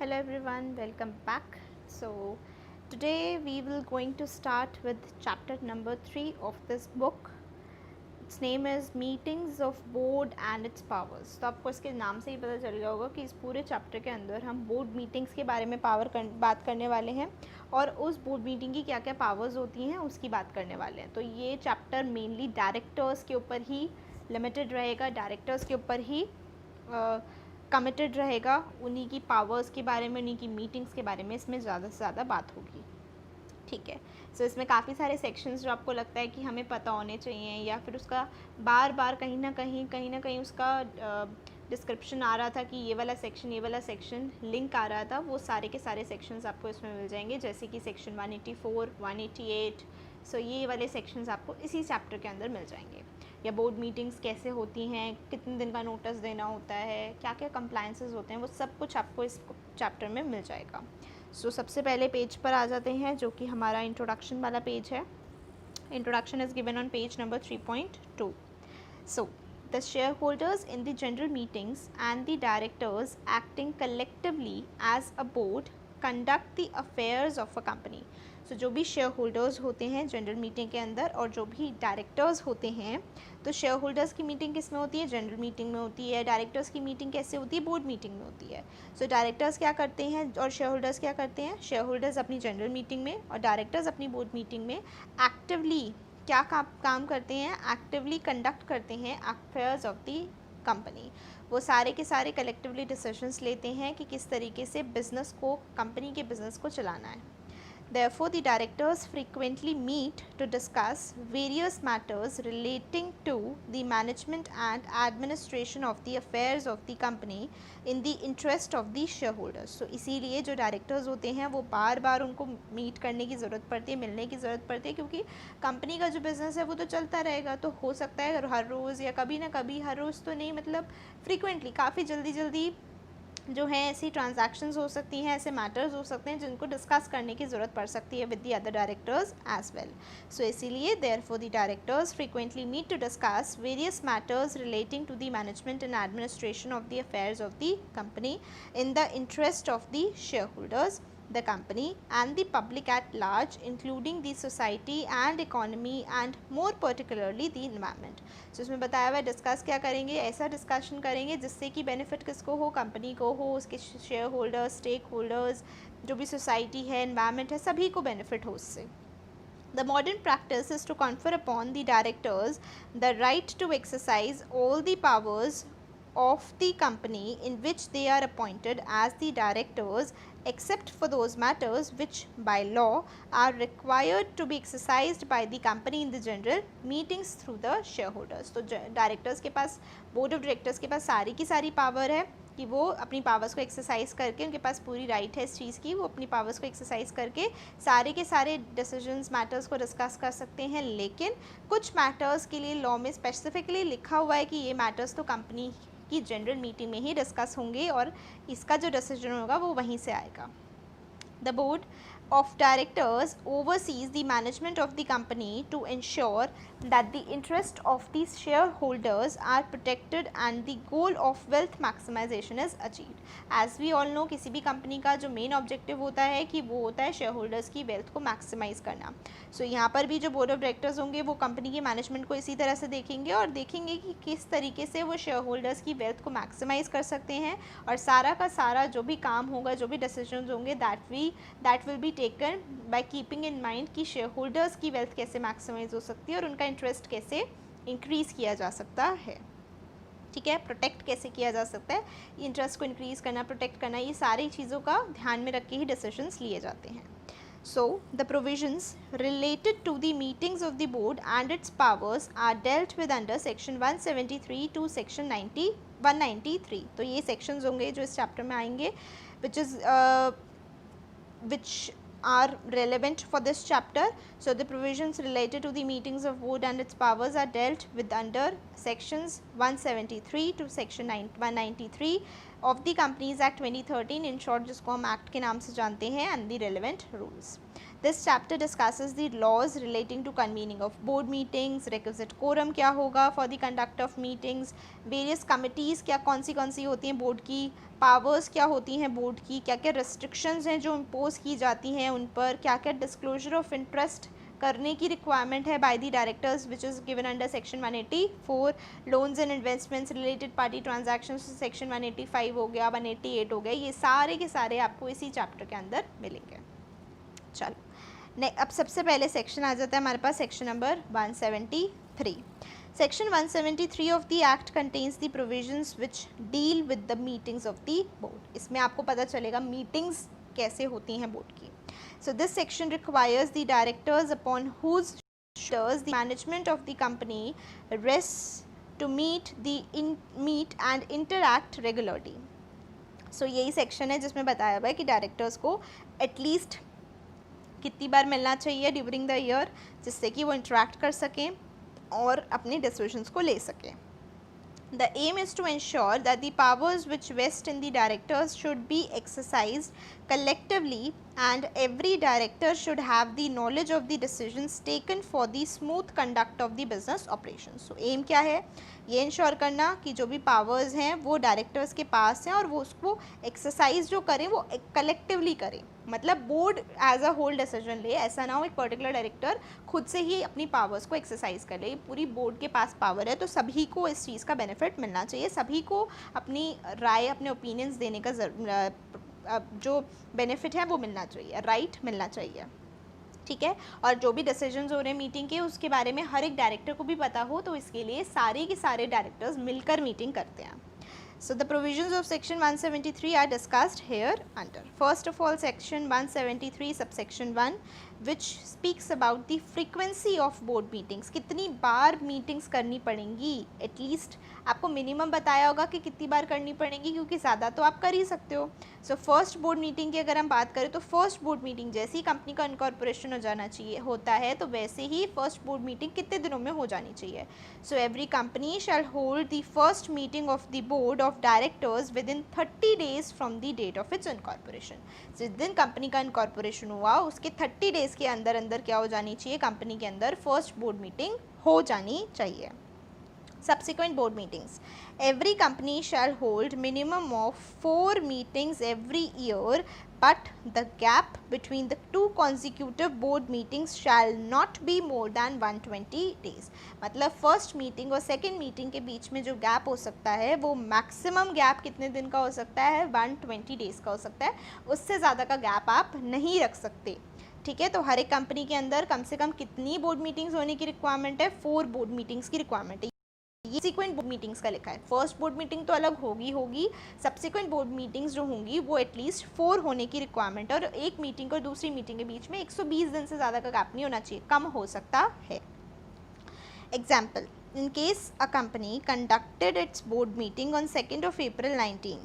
Hello everyone, welcome back. So today we will going to start with chapter number 3 of this book. Its name is Meetings of Board and its Powers. तो आपको इसके नाम से ही पता चल गया होगा कि इस पूरे चैप्टर के अंदर हम बोर्ड मीटिंग्स के बारे में बात करने वाले हैं और उस बोर्ड मीटिंग की क्या क्या पावर्स होती हैं उसकी बात करने वाले हैं. तो ये चैप्टर मेनली डायरेक्टर्स के ऊपर ही लिमिटेड रहेगा, डायरेक्टर्स के ऊपर ही कमिटेड रहेगा, उन्हीं की पावर्स के बारे में, उन्हीं की मीटिंग्स के बारे में इसमें ज़्यादा से ज़्यादा बात होगी. ठीक है. सो इसमें काफ़ी सारे सेक्शंस जो आपको लगता है कि हमें पता होने चाहिए या फिर उसका बार बार कहीं ना कहीं उसका डिस्क्रिप्शन आ रहा था कि ये वाला सेक्शन लिंक आ रहा था, वो सारे के सारे सेक्शंस आपको इसमें मिल जाएंगे, जैसे कि सेक्शन 184, 188. सो ये वाले सेक्शंस आपको इसी चैप्टर के अंदर मिल जाएंगे. या बोर्ड मीटिंग्स कैसे होती हैं, कितने दिन का नोटिस देना होता है, क्या क्या कंप्लायंसेस होते हैं, वो सब कुछ आपको इस चैप्टर में मिल जाएगा. सो सबसे पहले पेज पर आ जाते हैं जो कि हमारा इंट्रोडक्शन वाला पेज है. Introduction is given on page number 3.2. So the shareholders in the general meetings and the directors acting collectively as a board conduct the affairs of a company. So जो भी शेयर होल्डर्स होते हैं general meeting के अंदर और जो भी directors होते हैं, तो शेयर होल्डर्स की मीटिंग किस में होती है? जनरल मीटिंग में होती है. डायरेक्टर्स की मीटिंग कैसे होती है? बोर्ड मीटिंग में होती है. सो डायरेक्टर्स क्या करते हैं और शेयर होल्डर्स क्या करते हैं? शेयर होल्डर्स अपनी जनरल मीटिंग में और डायरेक्टर्स अपनी बोर्ड मीटिंग में एक्टिवली क्या काम करते हैं? एक्टिवली कंडक्ट करते हैं अफेयर्स ऑफ द कंपनी. वो सारे के सारे कलेक्टिवली डिसीजंस लेते हैं कि किस तरीके से बिज़नेस को, कंपनी के बिज़नेस को चलाना है. Therefore, the directors frequently meet to discuss various matters relating to the management and administration of the affairs of the company in the interest of the shareholders. So, इसीलिए जो directors होते हैं वो बार बार उनको मीट करने की ज़रूरत पड़ती है, मिलने की ज़रूरत पड़ती है, क्योंकि कंपनी का जो बिज़नेस है वो तो चलता रहेगा. तो हो सकता है हर रोज़ या कभी ना कभी, हर रोज़ तो नहीं, मतलब फ्रीक्वेंटली, काफ़ी जल्दी जो है ऐसी ट्रांजैक्शंस हो सकती हैं, ऐसे मैटर्स हो सकते हैं जिनको डिस्कस करने की ज़रूरत पड़ सकती है with the other directors as well. So इसीलिए therefore the directors frequently meet to discuss various matters relating to the management and administration of the affairs of the company in the interest of the shareholders, the company and the public at large, including the society and economy and more particularly the environment. So इसमें बताया हुआ है discuss क्या करेंगे, ऐसा discussion करेंगे जिससे कि बेनिफिट किसको हो? कंपनी को हो, उसके शेयर होल्डर्स, स्टेक होल्डर्स, जो भी सोसाइटी है, एनवायरनमेंट है, सभी को बेनिफिट हो उससे. The modern practice is to confer upon the directors the right to exercise all the powers of the company in which they are appointed as the directors, except for those matters which by law are required to be exercised by the company in the general meetings through the shareholders. तो directors के पास, board of directors के पास सारी की सारी power है कि वो अपनी पावर्स को एक्सरसाइज करके, उनके पास पूरी राइट है इस चीज़ की, वो अपनी पावर्स को एक्सरसाइज करके सारे के सारे डिसीजंस, मैटर्स को डिस्कस कर सकते हैं. लेकिन कुछ मैटर्स के लिए लॉ में स्पेसिफिकली लिखा हुआ है कि ये मैटर्स तो कंपनी की जनरल मीटिंग में ही डिस्कस होंगे और इसका जो डिसीजन होगा वो वहीं से आएगा. The board of directors oversees the management of the company to ensure that the interest of the shareholders are protected and the goal of wealth maximization is achieved. As we all know, किसी भी company का जो main objective होता है कि वो होता है शेयर होल्डर्स की वेल्थ को मैक्सिमाइज करना. सो यहाँ पर भी जो बोर्ड ऑफ डायरेक्टर्स होंगे वो कंपनी के मैनेजमेंट को इसी तरह से देखेंगे और देखेंगे कि किस तरीके से वो शेयर होल्डर्स की वेल्थ को मैक्सिमाइज कर सकते हैं, और सारा का सारा जो भी काम होगा, जो भी डिसीजन होंगे, that will B taken by keeping in mind कि शेयर होल्डर्स की वेल्थ कैसे मैक्सिमाइज हो सकती है और उनका इंटरेस्ट कैसे इंक्रीज़ किया जा सकता है. ठीक है, प्रोटेक्ट कैसे किया जा सकता है, इंटरेस्ट को इंक्रीज़ करना, प्रोटेक्ट करना, ये सारी चीज़ों का ध्यान में रख के ही डिसीजंस लिए जाते हैं. So, the provisions related to the meetings of the board and its powers are dealt with under section 173 to section 193. तो ये sections होंगे जो इस chapter में आएंगे, which are relevant for this chapter. So, the provisions related to the meetings of board and its powers are dealt with under sections 173 to section 193, of the companies act 2013, in short जिसको हम act के नाम से जानते हैं, and the relevant rules. This chapter discusses the laws relating to convening of board meetings, requisite quorum क्या होगा for the conduct of meetings, various committees क्या कौन सी होती हैं बोर्ड की, पावर्स क्या होती हैं बोर्ड की, क्या क्या रिस्ट्रिक्शंस हैं जो इम्पोज की जाती हैं उन पर, क्या क्या डिस्क्लोजर ऑफ इंटरेस्ट करने की रिक्वायरमेंट है by the directors which is given under section 184, loans and investments related party transactions section 185 हो गया, 188 हो गया, ये सारे के सारे आपको इसी चैप्टर के अंदर मिलेंगे. चलो अब सबसे पहले सेक्शन आ जाता है हमारे पास, section number 173. Section 173 of the Act contains the provisions which deal with the meetings of the board. इसमें आपको पता चलेगा meetings कैसे होती हैं board की. So this section requires the directors upon whose shoulders the management of the company rests to meet and interact regularly. So यही section है जिसमें बताया हुआ है कि directors को at least कितनी बार मिलना चाहिए ड्यूरिंग द ईयर, जिससे कि वो इंटरेक्ट कर सकें और अपने डिसीजंस को ले सकें. The aim is to ensure that the powers which vest in the directors should be exercised collectively and every director should have the knowledge of the decisions taken for the smooth conduct of the business operations. So aim क्या है, ये ensure करना कि जो भी powers हैं वो directors के पास हैं और वो उसको एक्सरसाइज जो करें वो कलेक्टिवली करें, मतलब board as a whole decision ले, ऐसा ना हो एक पर्टिकुलर डायरेक्टर खुद से ही अपनी पावर्स को एक्सरसाइज कर ले. पूरी बोर्ड के पास पावर है तो सभी को इस चीज़ का बेनिफिट मिलना चाहिए, सभी को अपनी राय अपने ओपिनियंस देने का जो बेनिफिट है वो मिलना चाहिए, राइट मिलना चाहिए. ठीक है, और जो भी डिसीजंस हो रहे हैं मीटिंग के उसके बारे में हर एक डायरेक्टर को भी पता हो, तो इसके लिए सारे के सारे डायरेक्टर्स मिलकर मीटिंग करते हैं. So the provisions of section 173 are discussed here under. First of all, section 173 subsection 1 which speaks about the frequency of board meetings. कितनी बार मीटिंग्स करनी पड़ेंगी, एटलीस्ट आपको मिनिमम बताया होगा कि कितनी बार करनी पड़ेंगी, क्योंकि ज़्यादा तो आप कर ही सकते हो. सो फर्स्ट बोर्ड मीटिंग की अगर हम बात करें तो फर्स्ट बोर्ड मीटिंग जैसे ही कंपनी का इनकॉर्पोरेशन हो जाना चाहिए होता है तो वैसे ही फर्स्ट बोर्ड मीटिंग कितने दिनों में हो जानी चाहिए. So every company shall hold the first meeting of the board of directors within 30 days from the date of its incorporation. जिस दिन कंपनी का इनकॉर्पोरेशन हुआ उसके 30 days के अंदर अंदर क्या हो जानी चाहिए, कंपनी के अंदर फर्स्ट बोर्ड मीटिंग हो जानी चाहिए. Subsequent board meetings. Every company shall hold minimum of 4 meetings every year, but the gap between the two consecutive board meetings shall not be more than 120 days. मतलब first meeting और second meeting के बीच में जो gap हो सकता है वो maximum gap कितने दिन का हो सकता है, 120 days का हो सकता है, उससे ज़्यादा का गैप आप नहीं रख सकते. ठीक है, तो हर एक कंपनी के अंदर कम से कम कितनी बोर्ड मीटिंग्स होने की रिक्वायरमेंट है, 4 बोर्ड मीटिंग्स की रिक्वायरमेंट है. ये सीक्वेंट बोर्ड मीटिंग्स का लिखा है, फर्स्ट बोर्ड मीटिंग तो अलग होगी, सब्सिक्वेंट बोर्ड मीटिंग्स जो होंगी वो एटलीस्ट 4 होने की रिक्वायरमेंट है, और एक मीटिंग और दूसरी मीटिंग के बीच में 120 दिन से ज़्यादा का गैप नहीं होना चाहिए, कम हो सकता है. Example, in case a company conducted its board meeting on 2nd of April 19,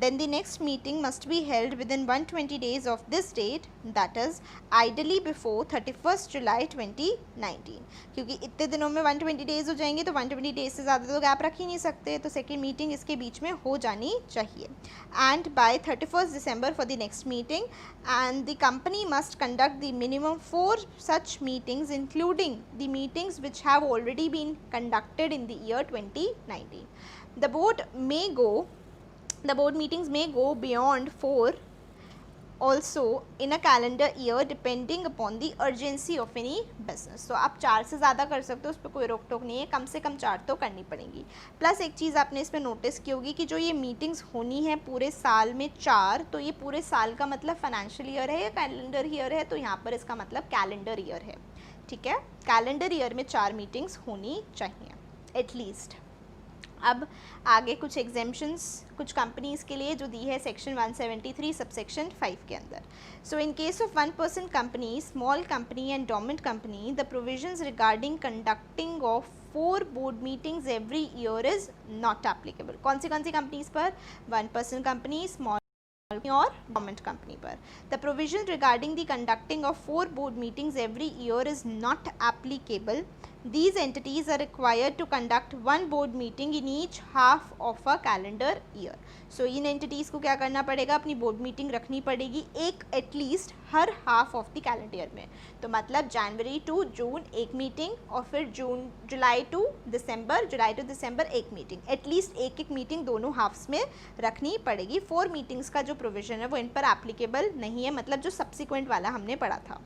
then the next meeting must be held within 120 days of this date, that is ideally before 31st July 2019. क्योंकि इतने दिनों में 120 days हो जाएंगे तो 120 days से ज़्यादा तो गैप रख ही नहीं सकते, तो सेकेंड मीटिंग इसके बीच में हो जानी चाहिए. And by 31st December for the next meeting, and the company must conduct the minimum 4 such meetings including the meetings which have already been conducted in the year 2019. The board meetings may go beyond 4 also in a calendar year depending upon the urgency of any business. तो आप 4 से ज़्यादा कर सकते हो, उस पर कोई रोक टोक नहीं है, कम से कम 4 तो करनी पड़ेंगी. प्लस एक चीज़ आपने इसमें नोटिस की होगी कि जो ये मीटिंग्स होनी है पूरे साल में 4, तो ये पूरे साल का मतलब फाइनेंशियल ईयर है या कैलेंडर ईयर है, तो यहाँ पर इसका मतलब कैलेंडर ईयर है. ठीक है, कैलेंडर ईयर में 4 मीटिंग्स होनी चाहिए एटलीस्ट. अब आगे कुछ एग्जेम्पशंस कुछ कंपनीज़ के लिए जो दी है सेक्शन 173 सबसेक्शन 5 के अंदर. So in case of 1% company, small company and dormant company, the provisions regarding conducting of 4 board meetings every year is not applicable. कौन सी कंपनीज पर, 1% कंपनी, स्मॉल और गवर्नमेंट कंपनी पर. The provision regarding the conducting of 4 board meetings every year is not applicable These entities are required to conduct one board meeting in each half of a calendar year. So in entities को क्या करना पड़ेगा, अपनी board meeting रखनी पड़ेगी एक at least her half of the calendar year में. तो मतलब जनवरी टू जून एक मीटिंग और फिर जुलाई टू दिसंबर एक मीटिंग, एटलीस्ट एक एक मीटिंग दोनों हाफ्स में रखनी पड़ेगी. 4 मीटिंग्स का जो प्रोविजन है वो इन पर एप्लीकेबल नहीं है, मतलब जो सब्सिक्वेंट वाला हमने पढ़ा था.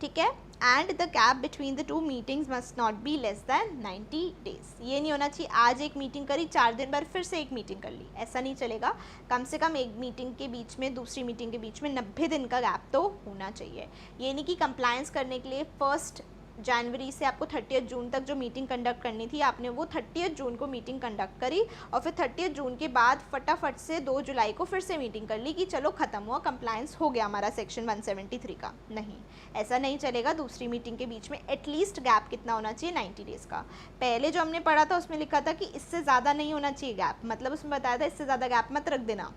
ठीक है. And the gap between the 2 meetings must not be less than 90 days. ये नहीं होना चाहिए आज एक मीटिंग करी 4 दिन बाद फिर से एक मीटिंग कर ली, ऐसा नहीं चलेगा. कम से कम एक मीटिंग के बीच में दूसरी मीटिंग के बीच में 90 दिन का गैप तो होना चाहिए. ये नहीं कि कंप्लायंस करने के लिए 1 जनवरी से आपको 30 जून तक जो मीटिंग कंडक्ट करनी थी आपने वो 30 जून को मीटिंग कंडक्ट करी और फिर 30 जून के बाद फटाफट से 2 जुलाई को फिर से मीटिंग कर ली कि चलो ख़त्म हुआ, कंप्लायंस हो गया हमारा सेक्शन 173 का. नहीं, ऐसा नहीं चलेगा. दूसरी मीटिंग के बीच में एटलीस्ट गैप कितना होना चाहिए, 90 डेज़ का. पहले जो हमने पढ़ा था उसमें लिखा था कि इससे ज़्यादा नहीं होना चाहिए गैप, मतलब उसमें बताया था इससे ज़्यादा गैप मत रख देना.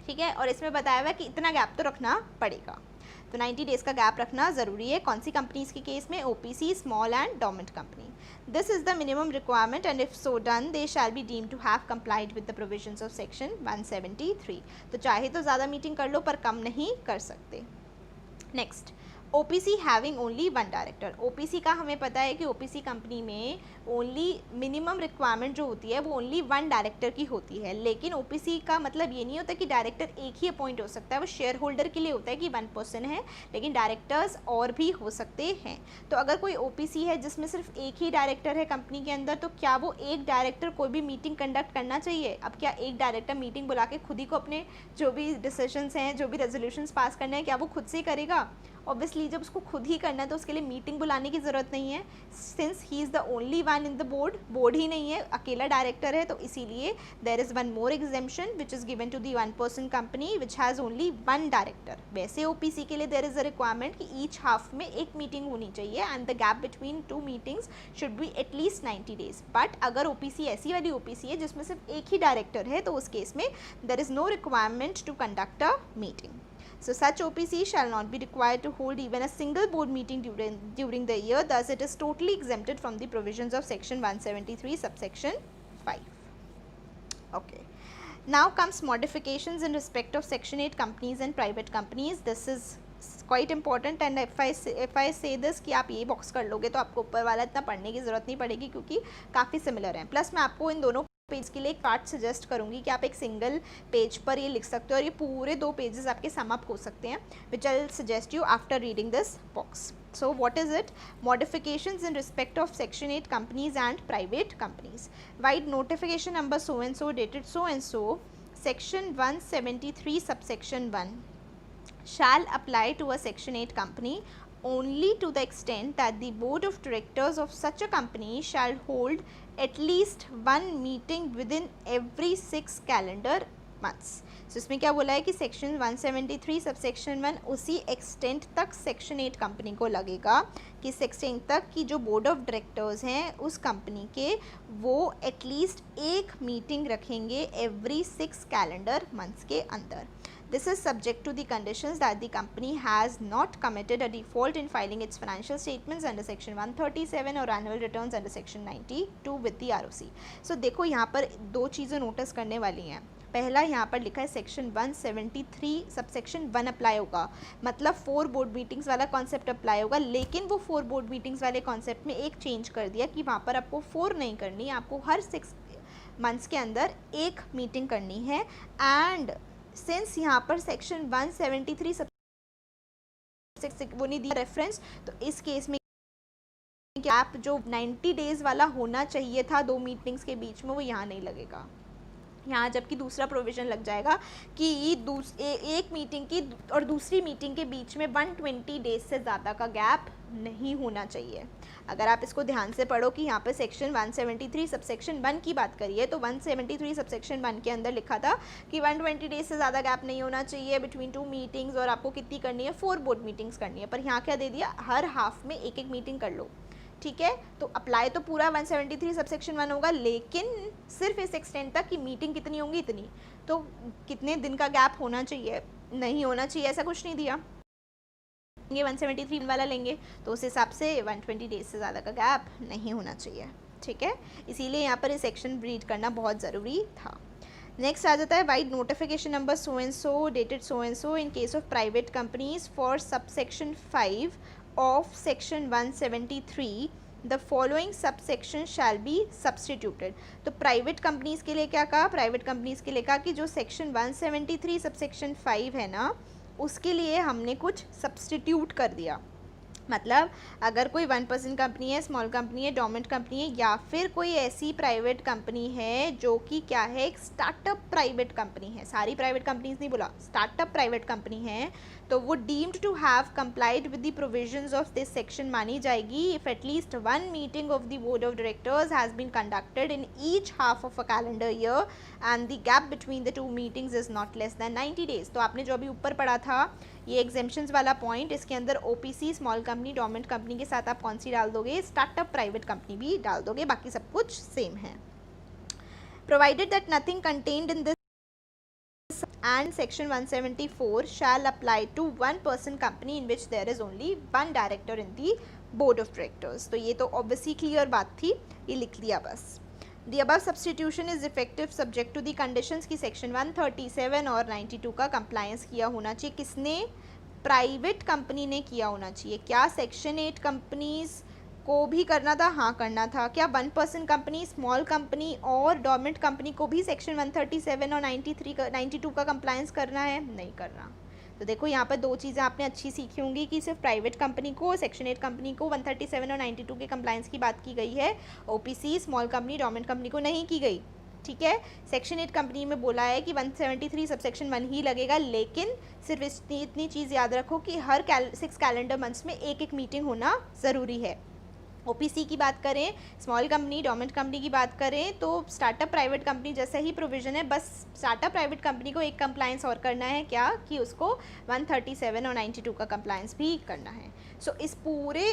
ठीक है. और इसमें बताया हुआ कि इतना गैप तो रखना पड़ेगा. तो 90 डेज़ का गैप रखना ज़रूरी है. कौन सी कंपनीज के केस में, OPC, small and dormant company. This is the minimum requirement and if so done they shall be deemed to have complied with the provisions of section 173. तो चाहे तो ज़्यादा मीटिंग कर लो पर कम नहीं कर सकते. Next, OPC having only 1 director. OPC का हमें पता है कि OPC कंपनी में ओनली मिनिमम रिक्वायरमेंट जो होती है वो ओनली 1 डायरेक्टर की होती है. लेकिन OPC का मतलब ये नहीं होता कि डायरेक्टर एक ही अपॉइंट हो सकता है. वो शेयर होल्डर के लिए होता है कि 1 पर्सन है, लेकिन डायरेक्टर्स और भी हो सकते हैं. तो अगर कोई OPC है जिसमें सिर्फ एक ही डायरेक्टर है कंपनी के अंदर, तो क्या वो एक डायरेक्टर कोई भी मीटिंग कंडक्ट करना चाहिए? अब क्या एक डायरेक्टर मीटिंग बुला के खुद ही को अपने जो भी डिसीजंस हैं, जो भी रेजोल्यूशंस पास करने हैं, क्या वो खुद से ही करेगा? ऑब्वियसली जब उसको खुद ही करना है तो उसके लिए मीटिंग बुलाने की ज़रूरत नहीं है. Since he is the only one in the board ही नहीं है, अकेला डायरेक्टर है, तो इसीलिए there is one more exemption which is given to the 1 person company which has only 1 director. वैसे OPC के लिए देयर इज़ अ रिक्वायरमेंट कि ईच हाफ में एक मीटिंग होनी चाहिए and the gap between 2 meetings should be at least 90 days. But अगर OPC ऐसी वाली OPC है जिसमें सिर्फ एक ही डायरेक्टर है तो उस केस में there is no requirement to conduct a meeting. So such OPC shall not be required to hold even a single board meeting during the year. Thus, it is totally exempted from the provisions of Section 173, subsection 5. Okay. Now comes modifications in respect of Section 8 companies and private companies. This is quite important and if I say this कि आप ये box कर लोगे तो आपको ऊपर वाला इतना पढ़ने की ज़रूरत नहीं पड़ेगी क्योंकि काफ़ी सिमिलर हैं. प्लस मैं आपको इन दोनों पेज के लिए एक पार्ट सजेस्ट करूंगी कि आप एक सिंगल पेज पर ये लिख सकते हो और ये पूरे 2 पेजेस आपके सम अप हो सकते हैं, which I will suggest you after reading this box. So what is it? Modifications in respect of Section 8 companies and private companies. Wide notification number so and so dated so and so, Section 173 subsection 1 shall apply to a Section 8 company only to the extent that the board of directors of such a company shall hold at least 1 meeting within every 6 calendar months. So इसमें क्या बोला है कि section 173 subsection 1 उसी extent तक section 8 company को लगेगा कि सेक्शन तक की जो बोर्ड ऑफ डायरेक्टर्स हैं उस कंपनी के वो एटलीस्ट एक मीटिंग रखेंगे एवरी 6 कैलेंडर मंथ्स के अंदर. This is subject to the conditions that the company has not committed a default in filing its financial statements under section 137 or annual returns under section 92 with the ROC. So देखो यहाँ पर 2 चीज़ें notice करने वाली हैं. पहला यहाँ पर लिखा है सेक्शन 173 सबसेक्शन 1 अप्लाई होगा, मतलब 4 बोर्ड मीटिंग्स वाला कॉन्सेप्ट अप्लाई होगा. लेकिन वो 4 बोर्ड मीटिंग्स वाले कॉन्सेप्ट में एक चेंज कर दिया कि वहाँ पर आपको 4 नहीं करनी, आपको हर 6 मंथ्स के अंदर एक मीटिंग करनी है. एंड सिंस यहाँ पर सेक्शन 173 सब वो नहीं दिया रेफरेंस, तो इस केस में गैप जो 90 डेज़ वाला होना चाहिए था 2 मीटिंग्स के बीच में वो यहाँ नहीं लगेगा. यहाँ जबकि दूसरा प्रोविज़न लग जाएगा कि एक मीटिंग की और दूसरी मीटिंग के बीच में 120 डेज से ज़्यादा का गैप नहीं होना चाहिए. अगर आप इसको ध्यान से पढ़ो कि यहाँ पे सेक्शन 173 सबसेक्शन 1 की बात करिए तो 173 सबसेक्शन 1 के अंदर लिखा था कि 120 डेज से ज़्यादा गैप नहीं होना चाहिए बिटवीन 2 मीटिंग्स और आपको कितनी करनी है, 4 बोर्ड मीटिंग्स करनी है. पर यहाँ क्या दे दिया, हर हाफ में एक एक मीटिंग कर लो. ठीक है, तो अप्लाई तो पूरा 173 सबसेक्शन 1 होगा, लेकिन सिर्फ इस एक्सटेंट तक कि मीटिंग कितनी होंगी इतनी. तो कितने दिन का गैप होना चाहिए, नहीं होना चाहिए, ऐसा कुछ नहीं दिया. 173 वाला लेंगे तो उस हिसाब से 120 डेज से ज़्यादा का गैप नहीं होना चाहिए, ठीक है। इसीलिए यहाँ पर ये सेक्शन रीड करना बहुत ज़रूरी था। नेक्स्ट आ जाता है wide notification number so and so dated so and so in case of private companies for subsection 5 of section 173 the following subsection shall be substituted. तो प्राइवेट कंपनीज़ के लिए क्या कहा, प्राइवेट कंपनीज़ के लिए कहा कि जो सेक्शन 173 सबसेक्शन 5 है ना, उसके लिए हमने कुछ सब्सटीट्यूट कर दिया। मतलब अगर कोई 1% कंपनी है, स्मॉल कंपनी है, डोमेंट कंपनी है, या फिर कोई ऐसी प्राइवेट कंपनी है जो कि क्या है, एक स्टार्टअप प्राइवेट कंपनी है, सारी प्राइवेट कंपनीज नहीं बोला, स्टार्टअप प्राइवेट कंपनी है, तो वो deemed to have complied with the provisions of this section मानी जाएगी if at least one meeting of the board of directors has been conducted in each half of a calendar year and the gap between the two meetings is not less than 90 days. तो आपने जो अभी ऊपर पढ़ा था ये exemptions वाला point, इसके अंदर OPC small company dormant company के साथ आप कौन सी डाल दोगे, स्टार्टअप प्राइवेट कंपनी भी डाल दोगे, बाकी सब कुछ सेम है। Provided that nothing contained in this and section 174 shall apply to 1% company in which there is only one director in the board of directors। तो ये तो obviously clear बात थी, ये लिख लिया बस। The above substitution is effective subject to the conditions की section 137 और 92 का compliance किया होना चाहिए। किसने, प्राइवेट कंपनी ने किया होना चाहिए। क्या सेक्शन 8 कंपनीज को भी करना था, हाँ करना था। क्या 1% कंपनी, स्मॉल कंपनी और डोमेंट कंपनी को भी सेक्शन 137 और 92 का कंप्लायंस करना है, नहीं करना। तो देखो यहाँ पर दो चीज़ें आपने अच्छी सीखी होंगी कि सिर्फ प्राइवेट कंपनी को, सेक्शन 8 कंपनी को 137 और 92 के कंप्लायंस की बात की गई है, OPC small company dormant company को नहीं की गई, ठीक है। सेक्शन 8 कंपनी में बोला है कि 173 सबसेक्शन 1 ही लगेगा, लेकिन सिर्फ इतनी चीज़ याद रखो कि हर 6 कैलेंडर मंथ्स में एक एक मीटिंग होना ज़रूरी है। ओपीसी की बात करें, स्मॉल कंपनी डोमेंट कंपनी की बात करें, तो स्टार्टअप प्राइवेट कंपनी जैसा ही प्रोविज़न है, बस स्टार्टअप प्राइवेट कंपनी को एक कंप्लायंस और करना है, क्या कि उसको 137 और 92 का कंप्लायंस भी करना है। सो इस पूरे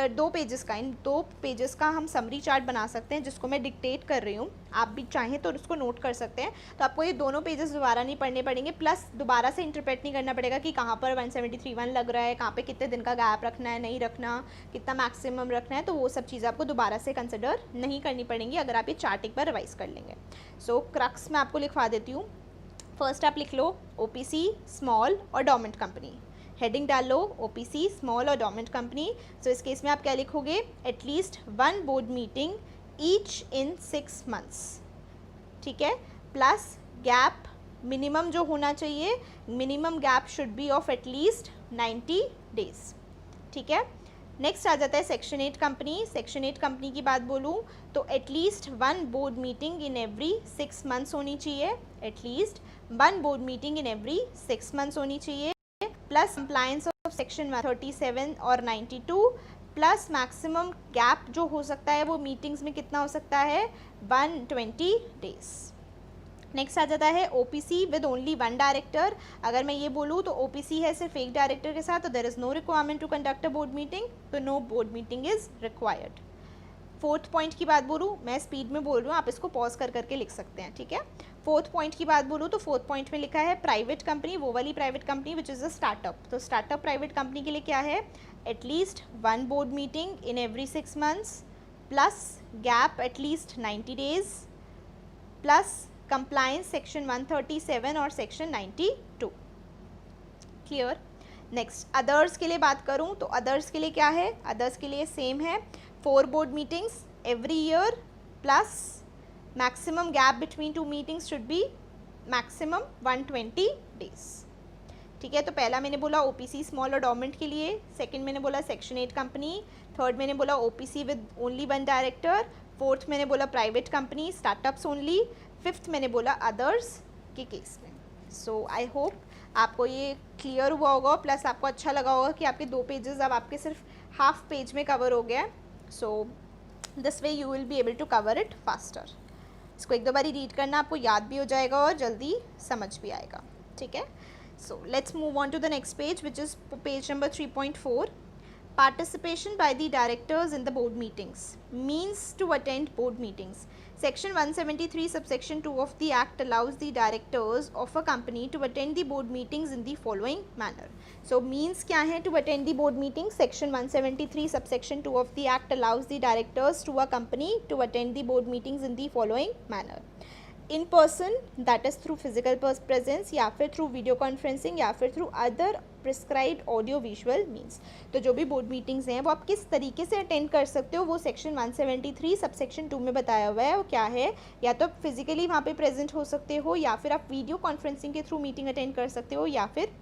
2 पेजेस का, इन 2 पेजेस का हम समरी चार्ट बना सकते हैं, जिसको मैं डिक्टेट कर रही हूँ, आप भी चाहें तो उसको नोट कर सकते हैं। तो आपको ये दोनों पेजेस दोबारा नहीं पढ़ने पड़ेंगे, प्लस दोबारा से इंटरप्रेट नहीं करना पड़ेगा कि कहाँ पर 173(1) लग रहा है, कहाँ पे कितने दिन का गैप रखना है, नहीं रखना, कितना मैक्सिमम रखना है, तो वो सब चीज़ें आपको दोबारा से कंसिडर नहीं करनी पड़ेंगी अगर आप ये चार्ट एक बार रिवाइज कर लेंगे। सो क्रक्स मैं आपको लिखवा देती हूँ। फर्स्ट आप लिख लो ओपीसी स्मॉल और डोमेंट कंपनी, हेडिंग डाल लो ओपीसी स्मॉल और डोमेंट कंपनी। सो इस केस में आप क्या लिखोगे, at least 1 board meeting each in 6 months, ठीक है, प्लस गैप मिनिमम जो होना चाहिए, minimum gap should be of at least 90 days, ठीक है। नेक्स्ट आ जाता है सेक्शन 8 कंपनी। सेक्शन 8 कंपनी की बात बोलूँ तो at least 1 board meeting in every 6 months होनी चाहिए, at least 1 board meeting in every 6 months होनी चाहिए, प्लस कंप्लायंस ऑफ सेक्शन 137 और 92, प्लस मैक्सिमम गैप जो हो सकता है वो मीटिंग्स में कितना हो सकता है, 120 डेज। नेक्स्ट आ जाता है ओपीसी विद ओनली 1 डायरेक्टर। अगर मैं ये बोलूँ तो ओपीसी है सिर्फ एक डायरेक्टर के साथ, तो there is no requirement to conduct a board meeting, तो no board meeting is required. 4th point की बात बोलूँ, मैं स्पीड में बोल रही हूँ, आप इसको पॉज कर करके लिख सकते हैं, ठीक है। 4th पॉइंट की बात बोलूँ तो 4th पॉइंट में लिखा है प्राइवेट कंपनी, वो वाली private company which is a startup. तो स्टार्टअप प्राइवेट कंपनी के लिए क्या है, at least 1 board meeting in every 6 months, plus gap at least 90 days, plus compliance section 137 और सेक्शन 92, क्लियर। नेक्स्ट अदर्स के लिए बात करूं तो अदर्स के लिए क्या है, अदर्स के लिए सेम है, 4 board meetings every year, plus maximum gap between 2 meetings should B maximum 120 days, ठीक है। तो पहला मैंने बोला ओपीसी स्मॉल और डोमेंट के लिए, सेकंड मैंने बोला सेक्शन 8 कंपनी, थर्ड मैंने बोला OPC with only 1 director, fourth मैंने बोला private company startups only, fifth मैंने बोला अदर्स के केस में। सो आई होप आपको ये क्लियर हुआ होगा, प्लस आपको अच्छा लगा होगा कि आपके 2 पेजेस अब आपके सिर्फ हाफ पेज में कवर हो गया है। So this way you will be able to cover it faster. इसको 1-2 बारी रीड करना, आपको याद भी हो जाएगा और जल्दी समझ भी आएगा, ठीक है। So let's move on to the next page which is page number 3.4। Participation by the directors in the board meetings. Means to attend board meetings. Section 173 subsection 2 of the Act allows the directors of a company to attend the board meetings in the following manner. So means क्या है to attend the board meetings? Section 173 subsection 2 of the Act allows the directors to a company to attend the board meetings in the following manner. In person that is through physical presence, या फिर through video conferencing, या फिर through other prescribed audio visual means. तो जो भी board meetings हैं वो आप किस तरीके से अटेंड कर सकते हो वो सेक्शन 173 सब सेक्शन 2 में बताया हुआ है. वो क्या है, या तो आप फिजिकली वहाँ पे प्रेजेंट हो सकते हो, या फिर आप वीडियो कॉन्फ्रेंसिंग के थ्रू मीटिंग अटेंड कर सकते हो, या फिर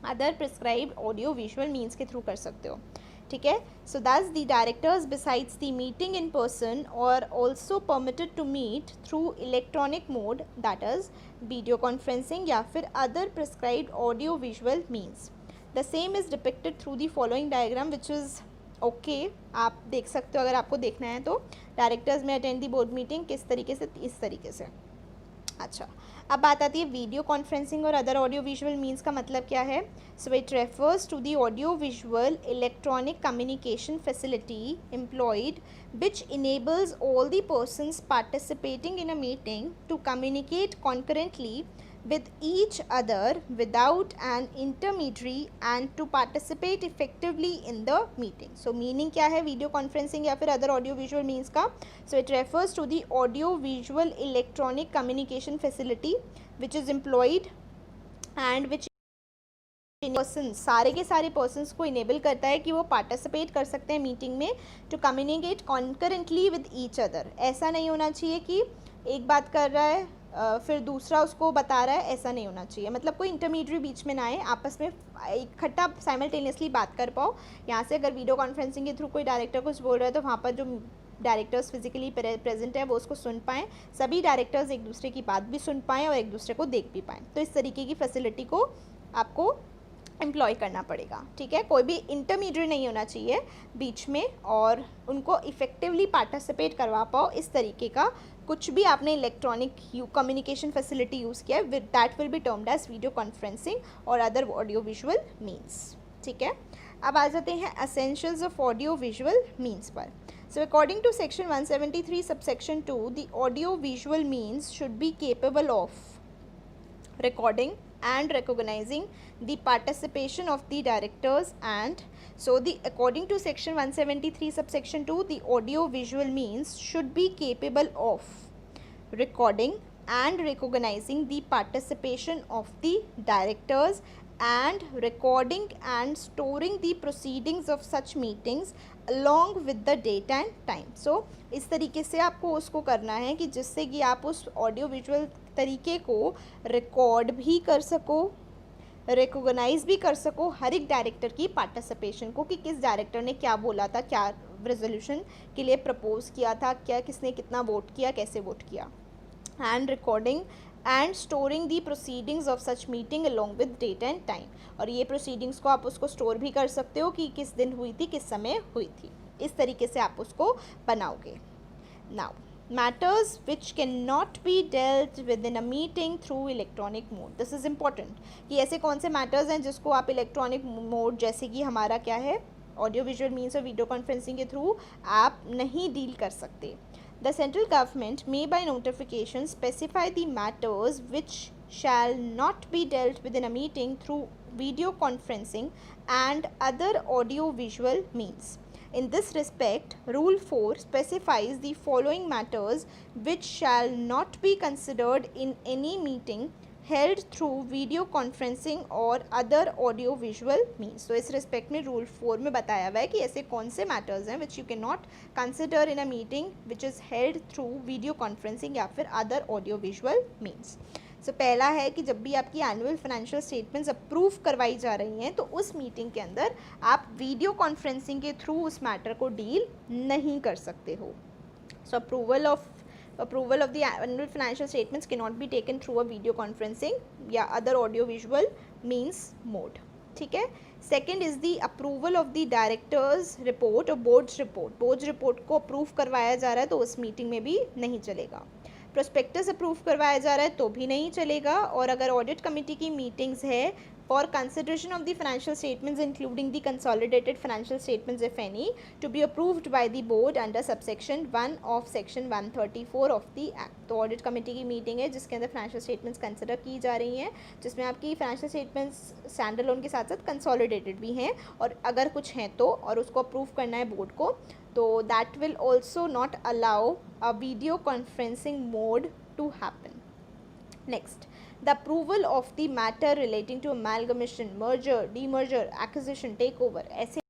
other prescribed audio visual means के थ्रू कर सकते हो. ठीक है. So that's the directors besides the meeting in person और also permitted to meet through electronic mode that is video conferencing या फिर other prescribed audio visual means. The same is depicted through the following diagram which is okay. आप देख सकते हो अगर आपको देखना है तो. डायरेक्टर्स में अटेंड दी बोर्ड मीटिंग किस तरीके से, इस तरीके से. अच्छा, अब बात आती है वीडियो कॉन्फ्रेंसिंग और अदर ऑडियो विजुअल मीन्स का मतलब क्या है. So it refers to the audio visual electronic communication facility employed which enables all the persons participating in a meeting to communicate concurrently with each other without an intermediary and to participate effectively in the meeting. So meaning क्या है video conferencing या फिर other audio visual means का. So it refers to the audio visual electronic communication facility which is employed and which person सारे के सारे persons को enable करता है कि वो पार्टिसिपेट कर सकते हैं मीटिंग में to communicate concurrently with each other. ऐसा नहीं होना चाहिए कि एक बात कर रहा है फिर दूसरा उसको बता रहा है, ऐसा नहीं होना चाहिए. मतलब कोई इंटरमीडिएट बीच में ना आए, आपस में इकट्ठा साइमल्टेनियसली बात कर पाओ. यहाँ से अगर वीडियो कॉन्फ्रेंसिंग के थ्रू कोई डायरेक्टर कुछ बोल रहा है तो वहाँ पर जो डायरेक्टर्स फिजिकली प्रेजेंट है वो उसको सुन पाएँ, सभी डायरेक्टर्स एक दूसरे की बात भी सुन पाएँ और एक दूसरे को देख भी पाएँ. तो इस तरीके की फैसिलिटी को आपको एम्प्लॉय करना पड़ेगा. ठीक है. कोई भी इंटरमीडिएट नहीं होना चाहिए बीच में और उनको इफेक्टिवली पार्टिसिपेट करवा पाओ. इस तरीके का कुछ भी आपने इलेक्ट्रॉनिक कम्युनिकेशन फैसिलिटी यूज़ किया है with that will be termed as video conferencing और अदर ऑडियो विजुअल मीन्स. ठीक है. अब आ जाते हैं essentials of audio visual means पर. So according to section 173 subsection 2 the audio visual means should be capable of recording and recognizing the participation of the directors. And so the according to section 173 subsection 2 the audio visual means should be capable of recording and recognizing the participation of the directors and recording and storing the proceedings of such meetings along with the date and time. So इस तरीके से आपको उसको करना है कि जिससे कि आप उस ऑडियो विजुअल तरीके को रिकॉर्ड भी कर सको, रिकॉग्नाइज भी कर सको हर एक डायरेक्टर की पार्टिसिपेशन को कि किस डायरेक्टर ने क्या बोला था, क्या रेजोल्यूशन के लिए प्रपोज किया था, क्या किसने कितना वोट किया, कैसे वोट किया. And recording and storing the proceedings of such meeting along with date and time. और ये प्रोसीडिंग्स को आप उसको स्टोर भी कर सकते हो कि किस दिन हुई थी, किस समय हुई थी. इस तरीके से आप उसको बनाओगे. Now matters which cannot be dealt with in a meeting through electronic mode. this is important कि ऐसे कौन से matters हैं जिसको आप इलेक्ट्रॉनिक मोड जैसे कि हमारा क्या है ऑडियो विजुअल मीन्स और वीडियो कॉन्फ्रेंसिंग के थ्रू आप नहीं डील कर सकते. The central government may by notification specify the matters which shall not be dealt with in a meeting through video conferencing and other audio visual means. In this respect, Rule 4 specifies the following matters which shall not be considered in any meeting held through video conferencing और other audio visual means. तो इस respect में rule 4 में बताया हुआ है कि ऐसे कौन से मैटर्स हैं which you cannot consider in a meeting which is held through video conferencing या फिर other audio visual means. So पहला है कि जब भी आपकी एनुअल फाइनेंशियल स्टेटमेंट्स अप्रूव करवाई जा रही हैं तो उस मीटिंग के अंदर आप वीडियो कॉन्फ्रेंसिंग के थ्रू उस मैटर को डील नहीं कर सकते हो. सो approval of the annual financial statements cannot be taken through a video conferencing या other audio visual means mode. ठीक है. Second is the approval of the directors report और बोर्ड्स रिपोर्ट. बोर्ड्स रिपोर्ट को approve करवाया जा रहा है तो उस मीटिंग में भी नहीं चलेगा. प्रोस्पेक्टस अप्रूव करवाया जा रहा है तो भी नहीं चलेगा, और अगर ऑडिट कमेटी की मीटिंग्स है for consideration of the financial statements including the consolidated financial statements if any to be approved by the board under subsection 1 of section 134 of the act. तो ऑडिट कमेटी की meeting है जिसके अंदर financial statements consider की जा रही हैं, जिसमें आपकी फाइनेंशियल स्टेटमेंट्स स्टैंडर्ड लोन के साथ साथ कंसोलिडेटेड भी हैं, और अगर कुछ हैं तो, और उसको अप्रूव करना है बोर्ड को, तो that will also not allow a video conferencing mode to happen. Next, the approval of the matter relating to amalgamation, merger, demerger, acquisition, takeover, ऐसे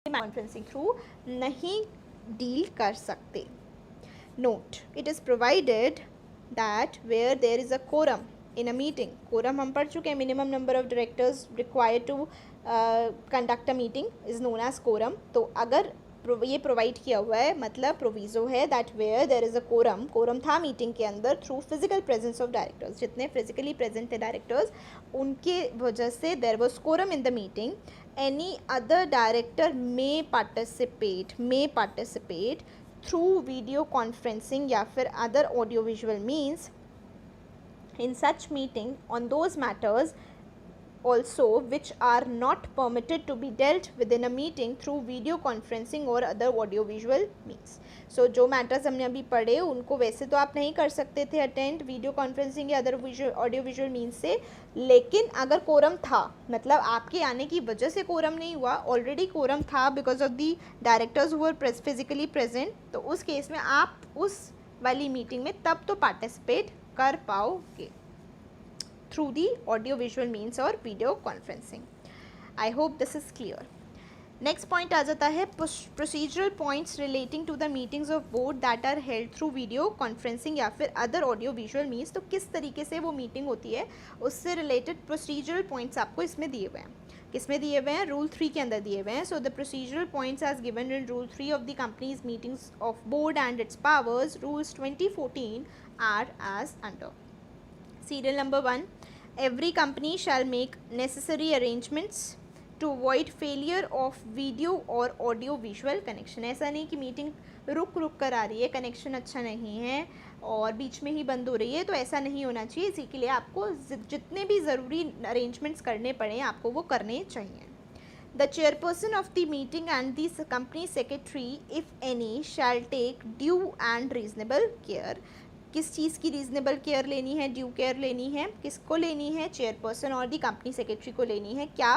कॉन्फ्रेंसिंग थ्रू नहीं डील कर सकते। Note, it is provided that where there is a quorum in a meeting, quorum हम पढ़ चुके हैं, minimum number of directors required to conduct a meeting is known as quorum. तो अगर ये प्रोवाइड किया हुआ है, मतलब प्रोविज़ो है that where there is a quorum, quorum था मीटिंग के अंदर through physical presence of directors, जितने फिजिकली प्रेजेंट थे डायरेक्टर्स उनके वजह से there was quorum in the meeting, any other director may participate through video conferencing या फिर other audio visual means in such meeting on those matters also which are not permitted to be dealt within a meeting through video conferencing or other audio visual means। so जो matters हमने अभी पढ़े उनको वैसे तो आप नहीं कर सकते थे अटेंड वीडियो कॉन्फ्रेंसिंग या अदर ऑडियो विजुअल मीन्स से, लेकिन अगर कोरम था, मतलब आपके आने की वजह से कोरम नहीं हुआ, ऑलरेडी कोरम था because of the directors who are physically present, तो उस केस में आप उस वाली मीटिंग में तब तो पार्टिसिपेट कर पाओगे through the audio visual means और video conferencing. I hope this is clear. Next point आ जाता है procedural points relating to the meetings of board that are held through video conferencing या फिर अदर ऑडियो विजुअल मीन्स। तो किस तरीके से वो मीटिंग होती है उससे रिलेटेड प्रोसीजरल पॉइंट्स आपको इसमें दिए हुए हैं। किसमें दिए हुए हैं? रूल 3 के अंदर दिए हुए हैं। So the procedural points as given in rule 3 of the companies meetings of board and its powers rules 2014 are as under. Serial number 1, every company shall make necessary arrangements to avoid failure of video or audio visual connection। ऐसा नहीं कि meeting रुक कर आ रही है, connection अच्छा नहीं है और बीच में ही बंद हो रही है, तो ऐसा नहीं होना चाहिए। इसी के लिए आपको जितने भी ज़रूरी अरेंजमेंट्स करने पड़े आपको वो करने चाहिए। The chairperson of the meeting and the company secretary, if any, shall take due and reasonable care। किस चीज़ की रीजनेबल केयर लेनी है, ड्यू केयर लेनी है, किसको लेनी है? चेयरपर्सन और दी कंपनी सेक्रेटरी को लेनी है। क्या?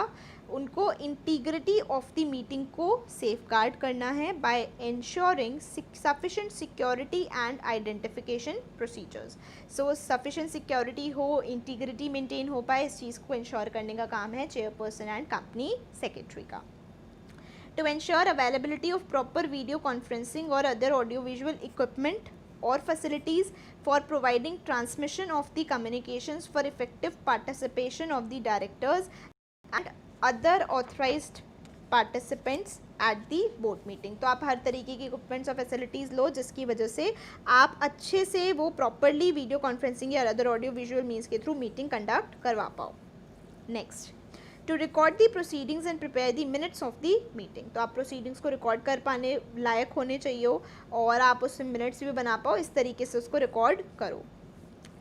उनको इंटीग्रिटी ऑफ द मीटिंग को सेफ गार्ड करना है by ensuring sufficient security and identification procedures. So sufficient security हो, इंटीग्रिटी मेंटेन हो पाए, इस चीज़ को इंश्योर करने का काम है चेयरपर्सन एंड कंपनी सेक्रेटरी का। To ensure availability of proper video conferencing और other audio visual equipment or facilities for providing transmission of the communications for effective participation of the directors and other authorized participants at the board meeting। तो आप हर तरीके की equipments और facilities लो जिसकी वजह से आप अच्छे से वो प्रॉपरली वीडियो कॉन्फ्रेंसिंग या अदर ऑडियो विजुअल मीन्स के थ्रू मीटिंग कंडक्ट करवा पाओ। Next, to record the proceedings and prepare the minutes of the meeting. तो आप प्रोसीडिंग्स को रिकॉर्ड कर पाने लायक होने चाहिए हो और आप उससे मिनट्स भी बना पाओ, इस तरीके से उसको रिकॉर्ड करो।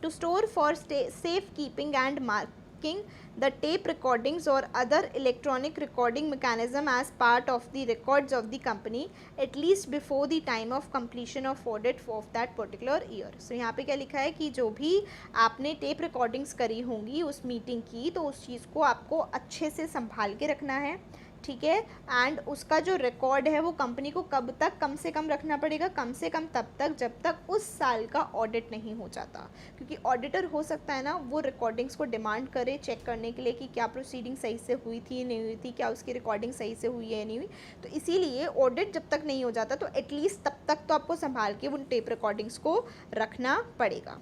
To store for safe keeping and marking the tape recordings और other electronic recording mechanism as part of the records of the company at least before the time of completion of audit of that particular year. So यहाँ पे क्या लिखा है कि जो भी आपने टेप रिकॉर्डिंग्स करी होंगी उस मीटिंग की, तो उस चीज़ को आपको अच्छे से संभाल के रखना है, ठीक है। एंड उसका जो रिकॉर्ड है वो कंपनी को कब तक कम से कम रखना पड़ेगा? कम से कम तब तक जब तक उस साल का ऑडिट नहीं हो जाता, क्योंकि ऑडिटर हो सकता है ना वो रिकॉर्डिंग्स को डिमांड करे चेक करने के लिए कि क्या प्रोसीडिंग सही से हुई थी नहीं हुई थी, क्या उसकी रिकॉर्डिंग सही से हुई है नहीं हुई। तो इसीलिए ऑडिट जब तक नहीं हो जाता तो एटलीस्ट तब तक तो आपको संभाल के उन टेप रिकॉर्डिंग्स को रखना पड़ेगा।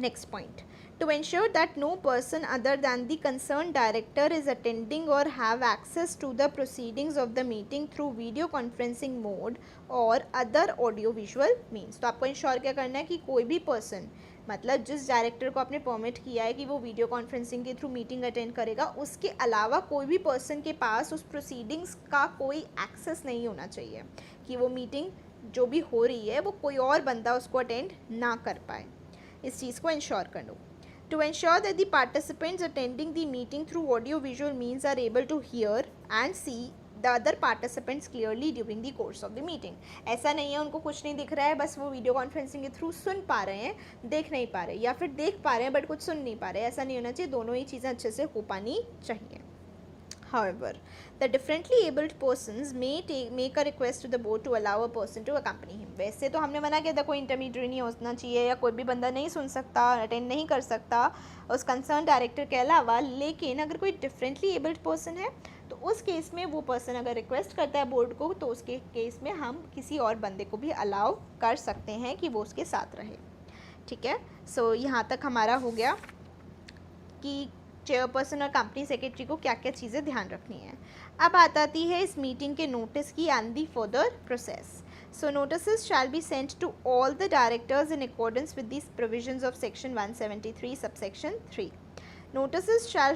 Next point, to ensure that no person other than the concerned director is attending or have access to the proceedings of the meeting through video conferencing mode or other audio visual means। तो आपको ensure क्या करना है कि कोई भी person, मतलब जिस डायरेक्टर को आपने परमिट किया है कि वो वीडियो कॉन्फ्रेंसिंग के थ्रू मीटिंग अटेंड करेगा, उसके अलावा कोई भी पर्सन के पास उस प्रोसीडिंग्स का कोई एक्सेस नहीं होना चाहिए कि वो मीटिंग जो भी हो रही है वो कोई और बंदा उसको अटेंड ना कर पाए, इस चीज़ को इंश्योर कर लो। To ensure that the participants attending the meeting through audio visual means are able to hear and see the other participants clearly during the course of the meeting। ऐसा नहीं है उनको कुछ नहीं दिख रहा है, बस वो वीडियो कॉन्फ्रेंसिंग के थ्रू सुन पा रहे हैं, देख नहीं पा रहे, या फिर देख पा रहे हैं बट कुछ सुन नहीं पा रहे, ऐसा नहीं होना चाहिए, दोनों ही चीज़ें अच्छे से हो पानी चाहिए। However, the differently abled persons may make a request to the board to allow a person to accompany him। वैसे तो हमने मना किया था कोई इंटरमीडिएट नहीं होना चाहिए या कोई भी बंदा नहीं सुन सकता, अटेंड नहीं कर सकता उस कंसर्न डायरेक्टर के अलावा, लेकिन अगर कोई डिफरेंटली एबल्ड पर्सन है तो उस केस में वो पर्सन अगर रिक्वेस्ट करता है बोर्ड को तो उसके केस में हम किसी और बंदे को भी अलाउ कर सकते हैं कि वो उसके साथ रहे। ठीक है, सो यहाँ तक हमारा हो गया कि चेयरपर्सन और कंपनी सेक्रेटरी को क्या क्या चीज़ें ध्यान रखनी है। अब आती है इस मीटिंग के नोटिस की and the further process. So notice shall be sent to all the directors in accordance with this provisions of section 173 subsection 3। Notices shall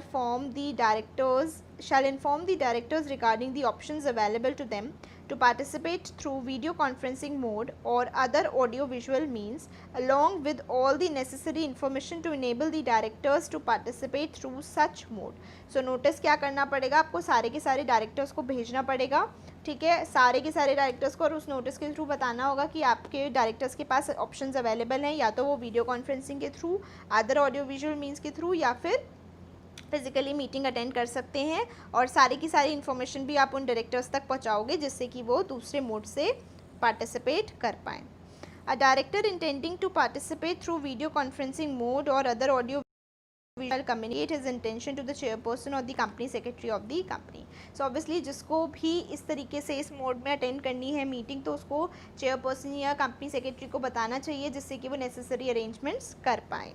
inform the directors regarding the options available to them to participate through video conferencing mode or other audio visual means, along with all the necessary information to enable the directors to participate through such mode। So notice क्या करना पड़ेगा आपको, सारे के सारे directors को भेजना पड़ेगा। ठीक है, सारे के सारे डायरेक्टर्स को, और उस नोटिस के थ्रू बताना होगा कि आपके डायरेक्टर्स के पास ऑप्शंस अवेलेबल हैं, या तो वो वीडियो कॉन्फ्रेंसिंग के through, other audio visual means के थ्रू, या फिर फिजिकली मीटिंग अटेंड कर सकते हैं, और सारी की सारी इन्फॉर्मेशन भी आप उन डायरेक्टर्स तक पहुंचाओगे जिससे कि वो दूसरे मोड से पार्टिसिपेट कर पाएँ। A director intending to participate through video conferencing mode और other audio will communicate his intention to the chairperson or the company secretary of the company। So obviously जिसको भी इस तरीके से इस मोड में अटेंड करनी है मीटिंग तो उसको चेयरपर्सन या कंपनी सेक्रेटरी को बताना चाहिए जिससे कि वो नेसेसरी अरेंजमेंट्स कर पाएँ।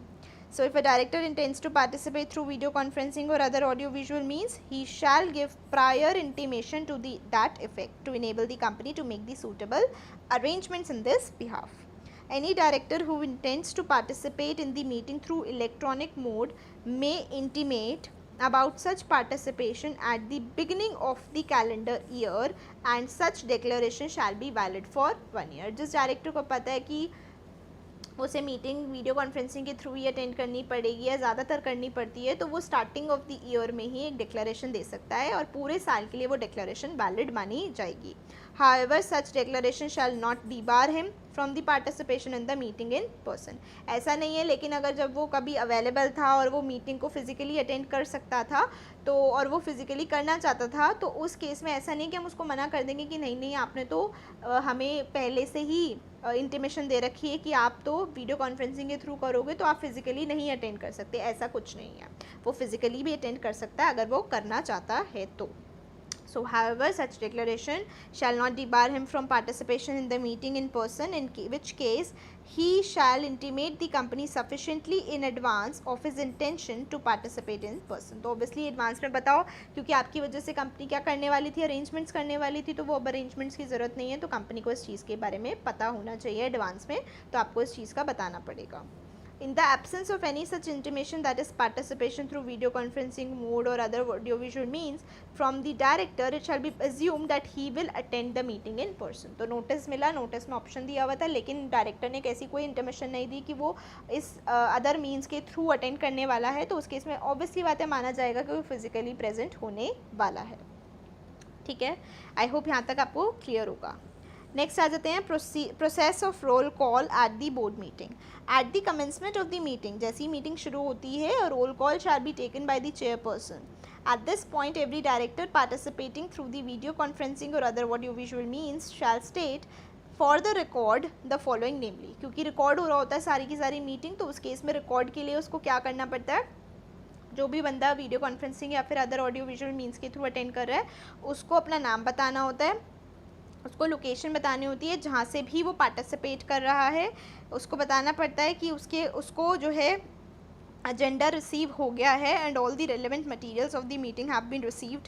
So if a director intends to participate through video conferencing or other audio visual means, he shall give prior intimation to that effect to enable the company to make the suitable arrangements in this behalf। Any director who intends to participate in the meeting through electronic mode may intimate about such participation at the beginning of the calendar year and such declaration shall be valid for 1 year। जिस director को पता है कि उसे meeting video conferencing के through ही attend करनी पड़ेगी या ज़्यादातर करनी पड़ती है तो वो स्टार्टिंग ऑफ द ईयर में ही एक डिक्लेरेशन दे सकता है और पूरे साल के लिए वो डिक्लेरेशन वैलिड मानी जाएगी। However, such declaration shall not debar him from the participation in the meeting in person। ऐसा नहीं है, लेकिन अगर जब वो कभी अवेलेबल था और वो मीटिंग को फिजिकली अटेंड कर सकता था तो, और वो फिजिकली करना चाहता था तो उस केस में ऐसा नहीं कि हम उसको मना कर देंगे कि नहीं नहीं आपने तो हमें पहले से ही इंटीमेशन दे रखी है कि आप तो वीडियो कॉन्फ्रेंसिंग के थ्रू करोगे तो आप फिजिकली नहीं अटेंड कर सकते। ऐसा कुछ नहीं है, वो फिजिकली भी अटेंड कर सकता है अगर वो करना चाहता है तो। So however, such declaration shall not debar him from participation in the meeting in person, in which case he shall intimate the company sufficiently in advance of his intention to participate in person। तो obviously advance में बताओ, क्योंकि आपकी वजह से company क्या करने वाली थी, अरेंजमेंट्स करने वाली थी, तो वो अब अरेंजमेंट्स की ज़रूरत नहीं है, तो कंपनी को इस चीज़ के बारे में पता होना चाहिए एडवांस में, तो आपको इस चीज़ का बताना पड़ेगा। In the absence of any such intimation, that is participation through video conferencing mode or other audiovisual means from the director, it shall be assumed that he will attend the meeting in person। तो notice मिला, notice में option दिया हुआ था, लेकिन director ने कैसी कोई इंटीमेशन नहीं दी कि वो इस अदर मीन्स के थ्रू अटेंड करने वाला है, तो उस केस में ऑब्वियसली बात है माना जाएगा कि वो फिजिकली प्रेजेंट होने वाला है। ठीक है, आई होप यहाँ तक आपको क्लियर होगा। नेक्स्ट आ जाते हैं process of roll call at the board meeting. At the commencement of the meeting, जैसी मीटिंग शुरू होती है, roll call shall be taken by the chairperson. At this point every director participating through the video conferencing और other audio visual means shall state for the record the following namely. क्योंकि record हो रहा होता है सारी की सारी meeting, तो उस केस में रिकॉर्ड के लिए उसको क्या करना पड़ता है, जो भी बंदा वीडियो कॉन्फ्रेंसिंग या फिर अदर ऑडियो विजुअल मीन्स के थ्रू अटेंड कर रहा है उसको अपना नाम बताना होता है, उसको लोकेशन बतानी होती है जहाँ से भी वो पार्टिसिपेट कर रहा है, उसको बताना पड़ता है कि उसको जो है एजेंडा रिसीव हो गया है and all the relevant materials of the meeting have been received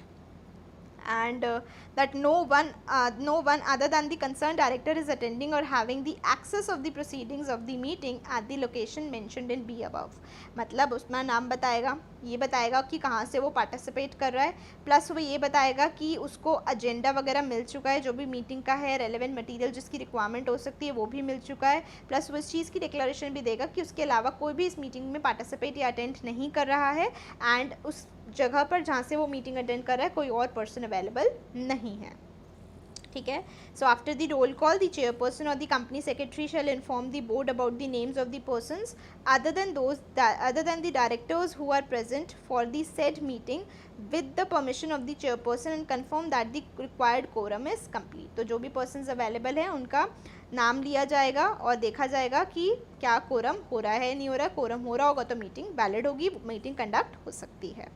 and that no one other than the concerned director is attending or having the access of the proceedings of the meeting at the location mentioned in B above. मतलब उसमें नाम बताएगा, ये बताएगा कि कहाँ से वो पार्टिसिपेट कर रहा है, प्लस वो ये बताएगा कि उसको एजेंडा वगैरह मिल चुका है जो भी मीटिंग का है, रेलेवेंट मटेरियल जिसकी रिक्वायरमेंट हो सकती है वो भी मिल चुका है, प्लस वो इस चीज़ की डिक्लेरेशन भी देगा कि उसके अलावा कोई भी इस मीटिंग में पार्टिसिपेट या अटेंड नहीं कर रहा है, एंड उस जगह पर जहाँ से वो मीटिंग अटेंड कर रहा है कोई और पर्सन अवेलेबल नहीं है. ठीक है. So after the roll call the chairperson और the company secretary shall inform the board about the names of the persons other than the directors who are present for the said meeting with the permission of the chairperson and confirm that the required quorum is complete. तो जो भी persons available हैं उनका नाम लिया जाएगा और देखा जाएगा कि क्या quorum हो रहा है नहीं हो रहा है. quorum हो रहा होगा तो meeting valid होगी, meeting conduct हो सकती है.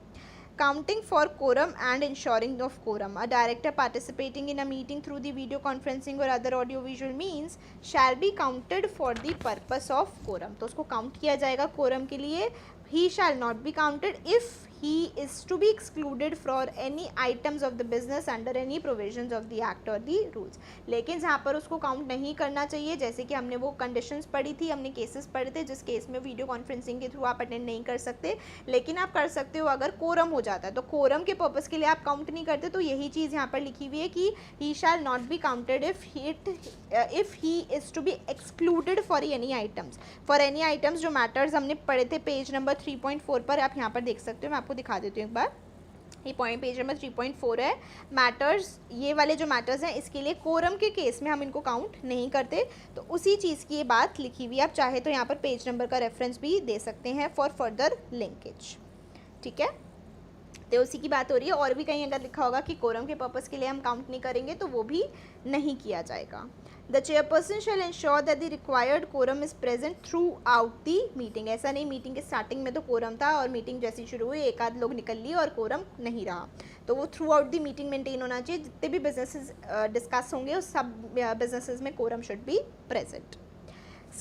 Counting for quorum and ensuring of quorum. A director participating in a meeting through the video conferencing or other audio visual means shall be counted for the purpose of quorum. तो उसको count किया जाएगा quorum के लिए. He shall not be counted if he is to be excluded for any items of the business under any provisions of the act or the rules. लेकिन जहाँ पर उसको काउंट नहीं करना चाहिए, जैसे कि हमने वो कंडीशंस पढ़ी थी, हमने केसेस पढ़े थे जिस केस में वीडियो कॉन्फ्रेंसिंग के थ्रू आप अटेंड नहीं कर सकते, लेकिन आप कर सकते हो अगर कोरम हो जाता है. तो कोरम के पर्पस के लिए आप काउंट नहीं करते, तो यही चीज़ यहाँ पर लिखी हुई है कि he shall not be counted if he is to be excluded for any items जो मैटर्स हमने पढ़े थे पेज नंबर 3.4 पर, आप यहाँ पर देख सकते हो. मैं आपको दिखा देती हूँ एक बार. ये पॉइंट पेज नंबर 3.4 है. मैटर्स, ये वाले जो मैटर्स हैं इसके लिए कोरम के केस में हम इनको काउंट नहीं करते. तो उसी चीज़ की ये बात लिखी हुई है. आप चाहे तो यहाँ पर पेज नंबर का रेफरेंस भी दे सकते हैं फॉर फर्दर लिंकेज. ठीक है, तो उसी की बात हो रही है. और भी कहीं अगर लिखा होगा कि कोरम के पर्पस के लिए हम काउंट नहीं करेंगे तो वो भी नहीं किया जाएगा. The chairperson shall ensure that the required quorum is present throughout the meeting. ऐसा नहीं मीटिंग के स्टार्टिंग में तो कोरम था और मीटिंग जैसी शुरू हुई एक आध लोग निकल लिए और कोरम नहीं रहा. तो वो through out the meeting maintain होना चाहिए. जितने भी बिजनेसेस डिस्कस होंगे उस सब बिजनेसेस में quorum should be present.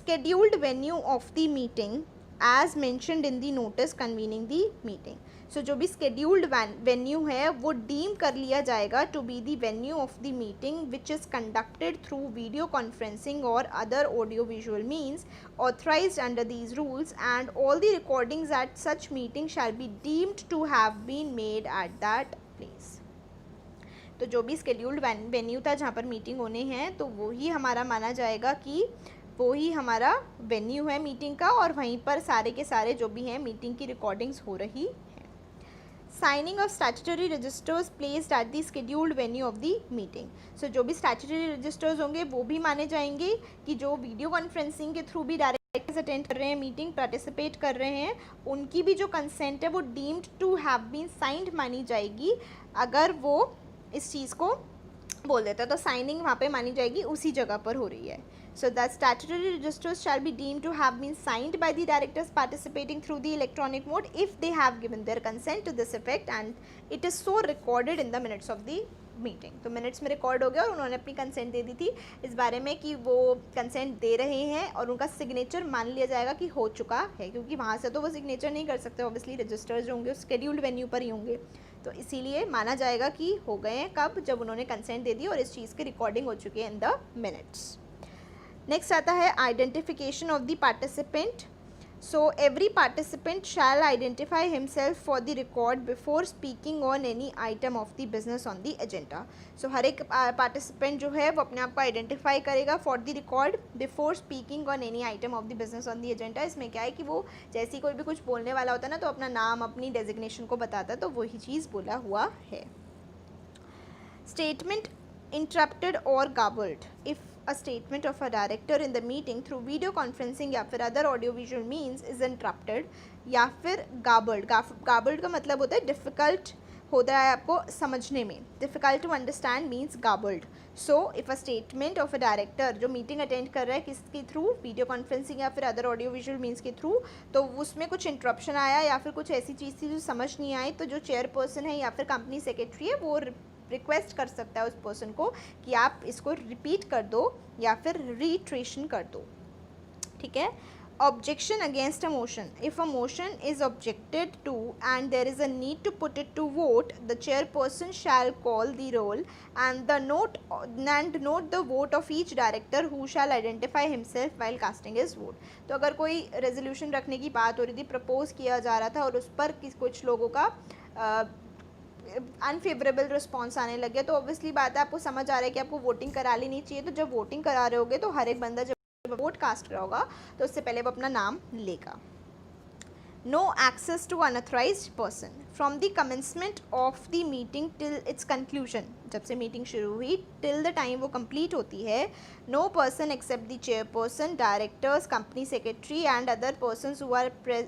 Scheduled venue of the meeting as mentioned in the notice convening the meeting. सो जो भी स्केड्यूल्ड वेन्यू है वो डीम कर लिया जाएगा to be the venue of the meeting which is conducted through video conferencing और other audio visual means authorised under these rules, and all the recordings at such meeting shall be deemed to have been made at that place. तो जो भी scheduled venue था जहाँ पर meeting होने हैं तो वो ही हमारा माना जाएगा कि वो ही हमारा वेन्यू है मीटिंग का, और वहीं पर सारे के सारे जो भी हैं मीटिंग की रिकॉर्डिंग्स हो रही है. Signing of statutory registers placed at the scheduled venue of the meeting. So जो भी स्टैट्यूटरी रजिस्टर्स होंगे वो भी माने जाएंगे कि जो वीडियो कॉन्फ्रेंसिंग के थ्रू भी डायरेक्टर्स अटेंड कर रहे हैं, मीटिंग पार्टिसिपेट कर रहे हैं, उनकी भी जो कंसेंट है वो deemed to have been signed मानी जाएगी अगर वो इस चीज़ को बोल देता है. तो साइनिंग वहाँ पे मानी जाएगी उसी जगह पर हो रही है. So the statutory registers shall be deemed to have been signed by the directors participating through the electronic mode if they have given their consent to this effect and it is so recorded in the minutes of the meeting. तो minutes में record हो गया और उन्होंने अपनी consent दे दी थी इस बारे में कि वो कंसेंट दे रहे हैं, और उनका सिग्नेचर मान लिया जाएगा कि हो चुका है, क्योंकि वहाँ से तो वो सिग्नेचर नहीं कर सकते. ऑब्वियसली रजिस्टर्स जो होंगे स्केड्यूल्ड वेन्यू पर ही होंगे, तो इसीलिए माना जाएगा कि हो गए हैं कब, जब उन्होंने कंसेंट दे दी और इस चीज़ की रिकॉर्डिंग हो चुकी है इन द मिनट्स. नेक्स्ट आता है identification of the participant. So every participant shall identify himself for the record before speaking on any item of the business on the agenda. So हर एक पार्टिसिपेंट जो है वो अपने आप को आइडेंटिफाई करेगा for the record before speaking on any item of the business on the agenda. इसमें क्या है कि वो जैसे ही कोई भी कुछ बोलने वाला होता है ना तो अपना नाम अपनी डेजिग्नेशन को बताता है, तो वही चीज़ बोला हुआ है. स्टेटमेंट इंटरप्टेड और garbled. If a statement of a director in the meeting through video conferencing या फिर other audio visual means is interrupted या फिर garbled. garbled का मतलब होता है difficult होता है आपको समझने में. difficult to understand means garbled. so if a statement of a director जो meeting attend कर रहा है किसके थ्रू, वीडियो कॉन्फ्रेंसिंग या फिर अदर ऑडियो विजुअल मीन्स के थ्रू, तो उसमें कुछ इंटरप्शन आया या फिर कुछ ऐसी चीज़ थी जो समझ नहीं आई, तो जो चेयरपर्सन है या फिर कंपनी सेक्रेटरी है वो रिक्वेस्ट कर सकता है उस पर्सन को कि आप इसको रिपीट कर दो या फिर रीट्रेशन कर दो. ठीक है. objection against a motion. If a motion is objected to and there is a need to put it to vote, the chairperson shall call the roll and note the vote of each director who shall identify himself while casting his vote. तो अगर कोई resolution रखने की बात हो रही थी, propose किया जा रहा था और उस पर कुछ लोगों का अनफेवरेबल रिस्पॉन्स आने लगे, तो ऑब्वियसली बात है आपको समझ आ रहा है कि आपको वोटिंग करा लेनी चाहिए. तो जब वोटिंग करा रहे होगे तो हर एक बंदा जब वोट कास्ट करा होगा तो उससे पहले वो अपना नाम लेगा. No access to unauthorised person. From the commencement of the meeting till its conclusion, जब से मीटिंग शुरू हुई टिल द टाइम वो कंप्लीट होती है, no person except the chairperson, directors, company secretary and other persons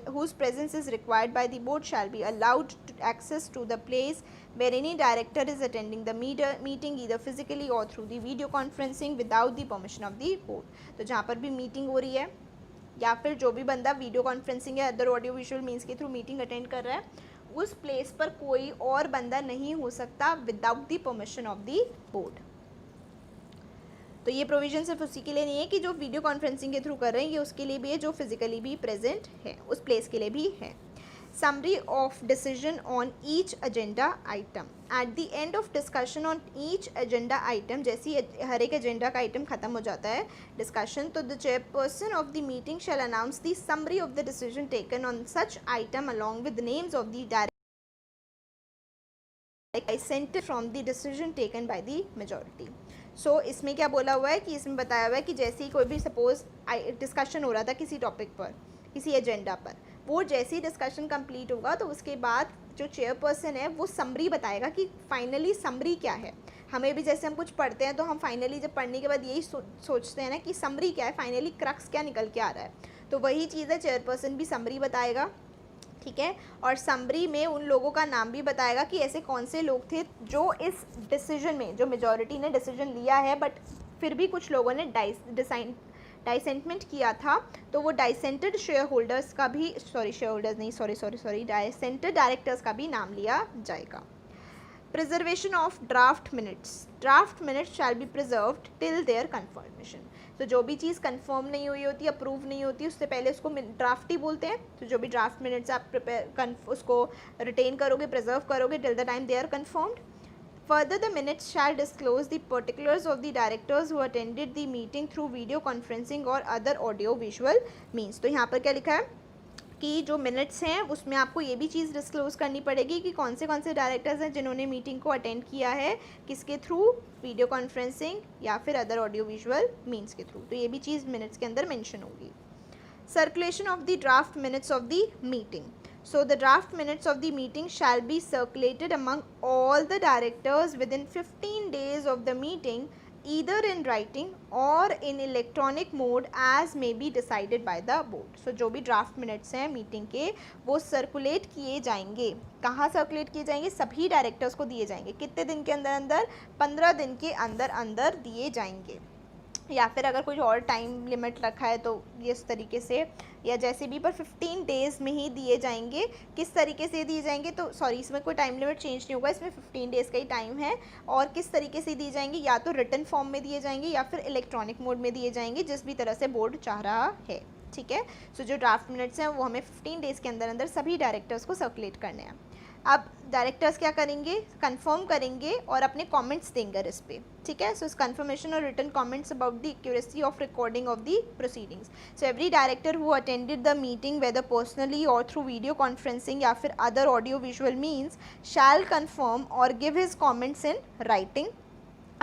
whose presence is required by the board shall be allowed access to the place where any director is attending the meeting either physically or through the video conferencing without the permission of the board. तो जहाँ पर भी meeting हो रही है या फिर जो भी बंदा वीडियो कॉन्फ्रेंसिंग या अदर ऑडियो विजुअल मीन्स के थ्रू मीटिंग अटेंड कर रहा है, उस प्लेस पर कोई और बंदा नहीं हो सकता without the permission of the board. तो ये प्रोविजन सिर्फ उसी के लिए नहीं है कि जो वीडियो कॉन्फ्रेंसिंग के थ्रू कर रहे हैं, ये उसके लिए भी है जो फिजिकली भी प्रेजेंट है, उस प्लेस के लिए भी है. Summary of decision on each agenda item. At the end of discussion on each agenda item, जैसे हर एक एजेंडा का आइटम खत्म हो जाता है डिस्कशन, तो the chairperson of the meeting shall announce the summary of the decision taken on such item along with the names of the direct dissented from the decision taken by the majority. So इसमें क्या बोला हुआ है कि इसमें बताया हुआ है कि जैसे ही कोई भी सपोज डिस्कशन हो रहा था किसी टॉपिक पर, किसी एजेंडा पर, वो जैसे ही डिस्कशन कंप्लीट होगा तो उसके बाद जो चेयरपर्सन है वो समरी बताएगा कि फाइनली समरी क्या है. हमें भी जैसे हम कुछ पढ़ते हैं तो हम फाइनली जब पढ़ने के बाद यही सोचते हैं ना कि समरी क्या है, फाइनली क्रक्स क्या निकल के आ रहा है. तो वही चीज़ है, चेयरपर्सन भी समरी बताएगा, ठीक है. और समरी में उन लोगों का नाम भी बताएगा कि ऐसे कौन से लोग थे जो इस डिसीजन में, जो मेजॉरिटी ने डिसीजन लिया है बट फिर भी कुछ लोगों ने डाइसेंटमेंट किया था, तो वो डाइसेंटेड शेयर होल्डर्स का भी डाइसेंटेड डायरेक्टर्स का भी नाम लिया जाएगा. Preservation of draft minutes shall be preserved till their confirmation. तो जो भी चीज़ कंफर्म नहीं हुई होती, अप्रूव नहीं होती, उससे पहले उसको ड्राफ्ट ही बोलते हैं. तो जो भी ड्राफ्ट मिनट्स आप उसको रिटेन करोगे, प्रिजर्व करोगे till the time they are confirmed. Further, the minutes shall disclose the particulars of the directors who attended the meeting through video conferencing or other audio visual means. तो यहाँ पर क्या लिखा है कि जो मिनट्स हैं उसमें आपको ये भी चीज़ डिस्क्लोज करनी पड़ेगी कि कौन से डायरेक्टर्स हैं जिन्होंने मीटिंग को अटेंड किया है, किसके थ्रू, वीडियो कॉन्फ्रेंसिंग या फिर अदर ऑडियो विजुअल मीन्स के थ्रू. तो ये भी चीज़ मिनट्स के अंदर मेंशन होगी. Circulation of the draft minutes of the meeting. So the draft minutes of the meeting shall be circulated among all the directors within 15 days of the meeting, either in writing or in electronic mode as may be decided by the board. So जो भी draft minutes हैं meeting के वो circulate किए जाएंगे. कहाँ circulate किए जाएंगे? सभी डायरेक्टर्स को दिए जाएंगे. कितने दिन के अंदर? 15 दिन के अंदर दिए जाएंगे. या फिर अगर कोई और टाइम लिमिट रखा है तो ये इस तरीके से, या जैसे भी, पर 15 डेज़ में ही दिए जाएंगे. किस तरीके से दिए जाएंगे? तो सॉरी, इसमें कोई टाइम लिमिट चेंज नहीं होगा, इसमें 15 डेज़ का ही टाइम है. और किस तरीके से दिए जाएंगे? या तो रिटन फॉर्म में दिए जाएंगे या फिर इलेक्ट्रॉनिक मोड में दिए जाएंगे, जिस भी तरह से बोर्ड चाह रहा है, ठीक है. सो जो ड्राफ्ट मिनट्स हैं वो हमें 15 डेज़ के अंदर सभी डायरेक्टर्स को सर्कुलेट करने हैं. अब डायरेक्टर्स क्या करेंगे? कंफर्म करेंगे और अपने कमेंट्स देंगे इस पे, ठीक है. सो इस कंफर्मेशन और written comments about the accuracy of recording of the proceedings. So every director who attended the meeting whether personally or through video conferencing या फिर other audio visual means shall confirm or give his comments in writing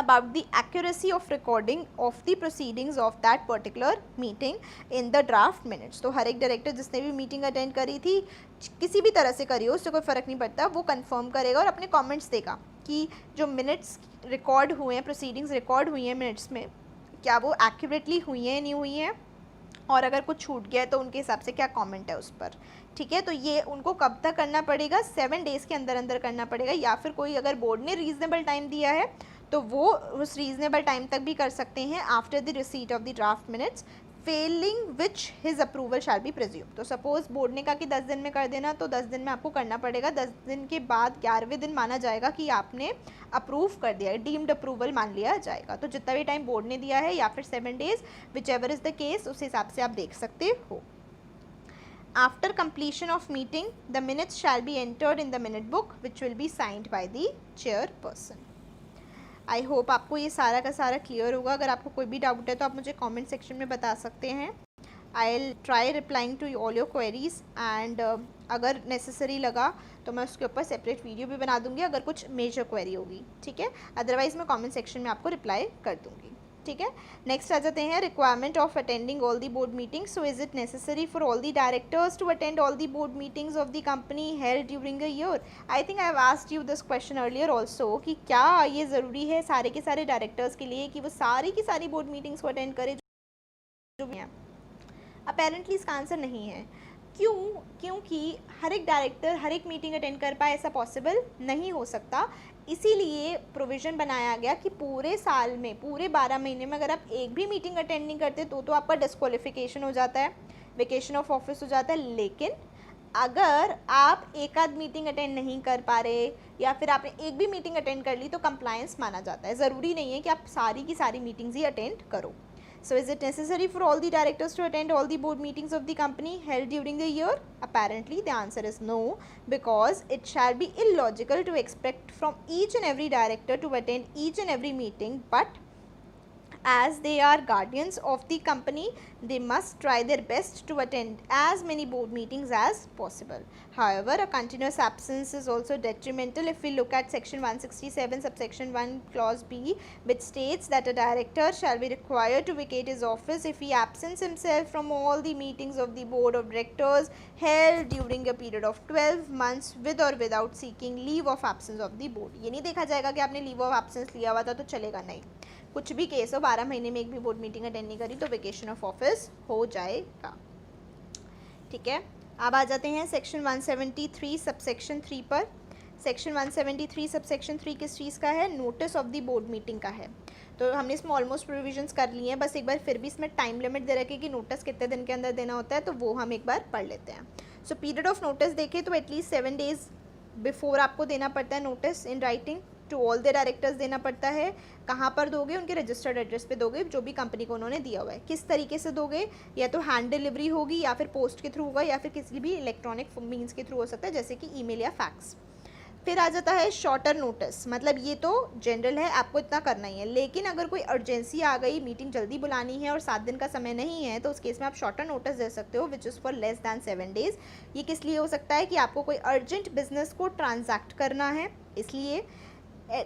about the accuracy of recording of the proceedings of that particular meeting in the draft minutes. तो हर एक director जिसने भी meeting attend करी थी, किसी भी तरह से करी हो, उससे कोई फ़र्क नहीं पड़ता, वो कंफर्म करेगा और अपने कमेंट्स देगा कि जो मिनट्स रिकॉर्ड हुए हैं, प्रोसीडिंग्स रिकॉर्ड हुई हैं मिनट्स में, क्या वो एक्यूरेटली हुई हैं, नहीं हुई हैं, और अगर कुछ छूट गया है तो उनके हिसाब से क्या कमेंट है उस पर, ठीक है. तो ये उनको कब तक करना पड़ेगा? 7 डेज़ के अंदर करना पड़ेगा. या फिर कोई अगर बोर्ड ने रीज़नेबल टाइम दिया है तो वो उस रीज़नेबल टाइम तक भी कर सकते हैं after the receipt of the draft minutes, Fehling which his approval shall be presume. तो सपोज़ बोर्ड ने कहा कि 10 दिन में कर देना, तो 10 दिन में आपको करना पड़ेगा. 10 दिन के बाद 11वें दिन माना जाएगा कि आपने अप्रूव कर दिया है, डीम्ड अप्रूवल मान लिया जाएगा. तो जितना भी टाइम बोर्ड ने दिया है या फिर 7 days, which ever is the case, उस हिसाब से आप देख सकते हो. after completion of meeting the minutes shall be entered in the minute book which will be signed by the chairperson. I hope आपको ये सारा का सारा क्लियर होगा. अगर आपको कोई भी डाउट है तो आप मुझे कमेंट सेक्शन में बता सकते हैं. I will try replying to all your queries and अगर नेसेसरी लगा तो मैं उसके ऊपर सेपरेट वीडियो भी बना दूंगी अगर कुछ मेजर क्वेरी होगी. ठीक है, अदरवाइज मैं कमेंट सेक्शन में आपको रिप्लाई कर दूंगी. ठीक है, नेक्स्ट आ जाते हैं requirement of attending all the board meetings. So is it necessary for all the directors to attend all the board meetings of the company held during a year. I think I have asked you this question earlier also कि क्या ये ज़रूरी है सारे के सारे directors के लिए कि वो सारी की सारी बोर्ड मीटिंग्स को अटेंड करें जो भी हैं. अपेरेंटली इसका आंसर नहीं है. क्यों? क्योंकि हर एक डायरेक्टर हर एक मीटिंग अटेंड कर पाए ऐसा पॉसिबल नहीं हो सकता. इसीलिए प्रोविज़न बनाया गया कि पूरे साल में पूरे 12 महीने में अगर आप एक भी मीटिंग अटेंड नहीं करते तो आपका डिस्क्वालिफिकेशन हो जाता है, वेकेशन ऑफ ऑफिस हो जाता है. लेकिन अगर आप एक आध मीटिंग अटेंड नहीं कर पा रहे या फिर आपने एक भी मीटिंग अटेंड कर ली तो कंप्लायंस माना जाता है. ज़रूरी नहीं है कि आप सारी की सारी मीटिंग्स ही अटेंड करो. So is it necessary for all the directors to attend all the board meetings of the company held during the year? Apparently the answer is no, because it shall be illogical to expect from each and every director to attend each and every meeting, but as they are guardians of the company they must try their best to attend as many board meetings as possible. However, a continuous absence is also detrimental if we look at section 167 subsection 1 clause B, which states that a director shall be required to vacate his office if he absents himself from all the meetings of the board of directors held during a period of 12 months with or without seeking leave of absence of the board. ये नहीं देखा जाएगा कि आपने leave of absence लिया हुआ था तो चलेगा. नहीं, कुछ भी केस हो 12 महीने में एक भी बोर्ड मीटिंग अटेंड नहीं करी तो वेकेशन ऑफ ऑफिस हो जाएगा. ठीक है, अब आ जाते हैं सेक्शन 173 सबसेक्शन 3 पर. सेक्शन 173 सबसेक्शन 3 किस चीज़ का है? Notice of the board meeting का है. तो हमने इसमें ऑलमोस्ट प्रोविजंस कर लिए हैं, बस एक बार फिर भी इसमें टाइम लिमिट दे रखी है कि नोटिस कितने दिन के अंदर देना होता है, तो वो हम एक बार पढ़ लेते हैं. सो पीरियड ऑफ नोटिस देखें तो एटलीस्ट 7 डेज बिफोर आपको देना पड़ता है notice in writing to all the directors देना पड़ता है. कहाँ पर दोगे? उनके रजिस्टर्ड एड्रेस पे दोगे जो भी कंपनी को उन्होंने दिया हुआ है. किस तरीके से दोगे? या तो हैंड डिलीवरी होगी या फिर पोस्ट के थ्रू होगा या फिर किसी भी इलेक्ट्रॉनिक मीन्स के थ्रू हो सकता है जैसे कि ईमेल या फैक्स. फिर आ जाता है शॉर्टर नोटिस. मतलब ये तो जनरल है, आपको इतना करना ही है. लेकिन अगर कोई अर्जेंसी आ गई, मीटिंग जल्दी बुलानी है और 7 दिन का समय नहीं है तो उस केस में आप शॉर्टर नोटिस दे सकते हो which is for less than 7 days. ये किस लिए हो सकता है कि आपको कोई अर्जेंट बिजनेस को ट्रांजैक्ट करना है, इसलिए.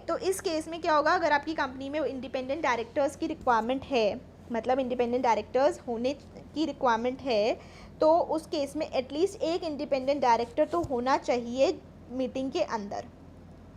तो इस केस में क्या होगा? अगर आपकी कंपनी में इंडिपेंडेंट डायरेक्टर्स की रिक्वायरमेंट है, मतलब इंडिपेंडेंट डायरेक्टर्स होने की रिक्वायरमेंट है, तो उस केस में एटलीस्ट एक इंडिपेंडेंट डायरेक्टर तो होना चाहिए मीटिंग के अंदर.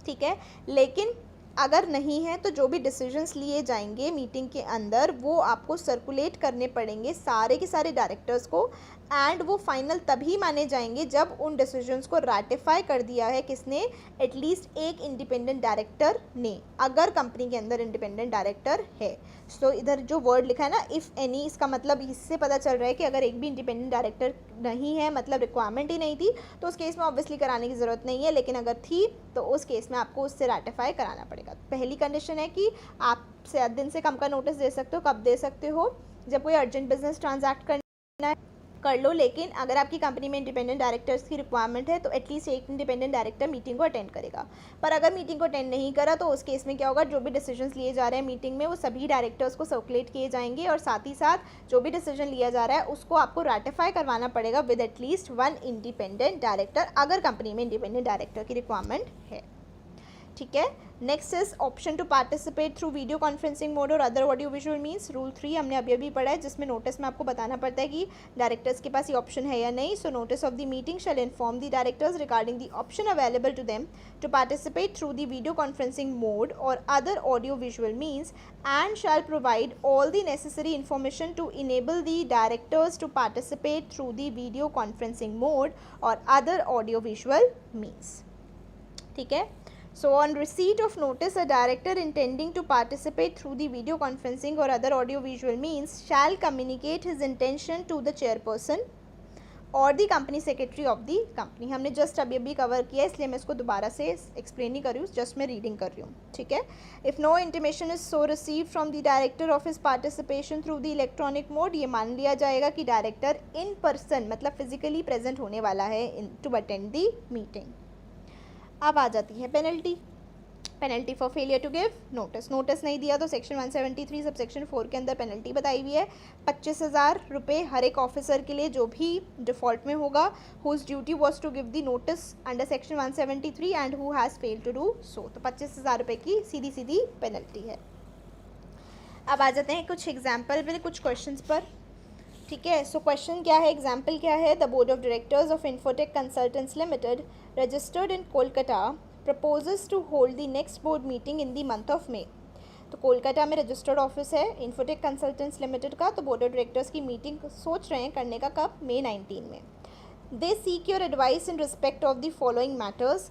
ठीक है, लेकिन अगर नहीं है तो जो भी डिसीजंस लिए जाएंगे मीटिंग के अंदर वो आपको सर्कुलेट करने पड़ेंगे सारे के सारे डायरेक्टर्स को. एंड वो फाइनल तभी माने जाएंगे जब उन डिसीजंस को रैटिफाई कर दिया है किसने? एटलीस्ट एक इंडिपेंडेंट डायरेक्टर ने, अगर कंपनी के अंदर इंडिपेंडेंट डायरेक्टर है. सो इधर जो वर्ड लिखा है ना इफ़ एनी, इसका मतलब इससे पता चल रहा है कि अगर एक भी इंडिपेंडेंट डायरेक्टर नहीं है, मतलब रिक्वायरमेंट ही नहीं थी, तो उस केस में ऑब्वियसली कराने की ज़रूरत नहीं है. लेकिन अगर थी तो उस केस में आपको उससे रैटिफाई कराना पड़ेगा. पहली कंडीशन है कि आप 7 दिन से कम का नोटिस दे सकते हो. कब दे सकते हो? जब कोई अर्जेंट बिजनेस ट्रांजैक्ट करना है कर लो. लेकिन अगर आपकी कंपनी में इंडिपेंडेंट डायरेक्टर्स की रिक्वायरमेंट है तो एटलीस्ट एक इंडिपेंडेंट डायरेक्टर मीटिंग को अटेंड करेगा. पर अगर मीटिंग को अटेंड नहीं करा तो उस केस में क्या होगा? जो भी डिसीजंस लिए जा रहे हैं मीटिंग में वो सभी डायरेक्टर्स को सर्कुलेट किए जाएंगे और साथ ही साथ जो भी डिसीजन लिया जा रहा है उसको आपको रैटिफाई करवाना पड़ेगा विद एटलीस्ट 1 इंडिपेंडेंट डायरेक्टर, अगर कंपनी में इंडिपेंडेंट डायरेक्टर की रिक्वायरमेंट है. ठीक है, next is option to participate through video conferencing mode और other audio visual means. Rule 3 हमने अभी अभी पढ़ा है जिसमें नोटिस में आपको बताना पड़ता है कि डायरेक्टर्स के पास ये ऑप्शन है या नहीं. So notice of the meeting shall inform the directors regarding the option available to them to participate through the video conferencing mode और other audio visual means and shall provide all the necessary information to enable the directors to participate through the video conferencing mode or other audio visual means. ठीक है. So on receipt of notice, a director intending to participate through the video conferencing or other audio visual means shall communicate his intention to the chairperson और the company secretary of the company. हमने just अभी अभी cover किया, इसलिए मैं इसको दोबारा से एक्सप्लेन नहीं कर रही हूँ, जस्ट मैं रीडिंग कर रही हूँ, ठीक है। If no intimation is so receive from the director of his participation through the electronic mode, ये मान लिया जाएगा कि डायरेक्टर इन पर्सन मतलब फिजिकली प्रेजेंट होने वाला है टू अटेंड दी मीटिंग। अब आ जाती है penalty. Penalty for failure to give notice. Notice नहीं दिया तो सेक्शन 173 सब सेक्शन 4 के अंदर पेनल्टी बताई हुई है 25,000 रुपये हर एक ऑफिसर के लिए जो भी डिफॉल्ट में होगा, whose duty was to give the notice under section 173 and who has fail to do so. तो 25,000 रुपये की सीधी सीधी पेनल्टी है। अब आ जाते हैं कुछ एग्जाम्पल में कुछ क्वेश्चंस पर, ठीक है। सो क्वेश्चन क्या है, एग्जाम्पल क्या है। The board of directors of infotech Consultants limited registered in Kolkata proposes to hold the next board meeting in the month of May। तो कोलकाता में रजिस्टर्ड ऑफिस है इन्फोटेक कंसल्टेंट्स लिमिटेड का, तो बोर्ड ऑफ डायरेक्टर्स की meeting सोच रहे हैं करने का कब, May 19 में। They seek your advice in respect of the following matters.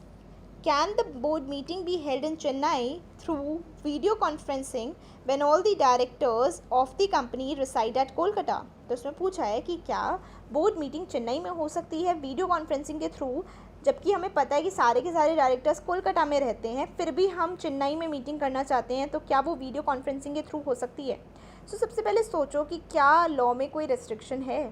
Can the board meeting be held in Chennai through video conferencing when all the directors of the company reside at Kolkata. तो उसमें पूछा है कि क्या बोर्ड मीटिंग चेन्नई में हो सकती है वीडियो कॉन्फ्रेंसिंग के थ्रू, जबकि हमें पता है कि सारे के सारे डायरेक्टर्स कोलकाता में रहते हैं, फिर भी हम चेन्नई में मीटिंग करना चाहते हैं, तो क्या वो वीडियो कॉन्फ्रेंसिंग के थ्रू हो सकती है। सो सबसे पहले सोचो कि क्या लॉ में कोई रेस्ट्रिक्शन है,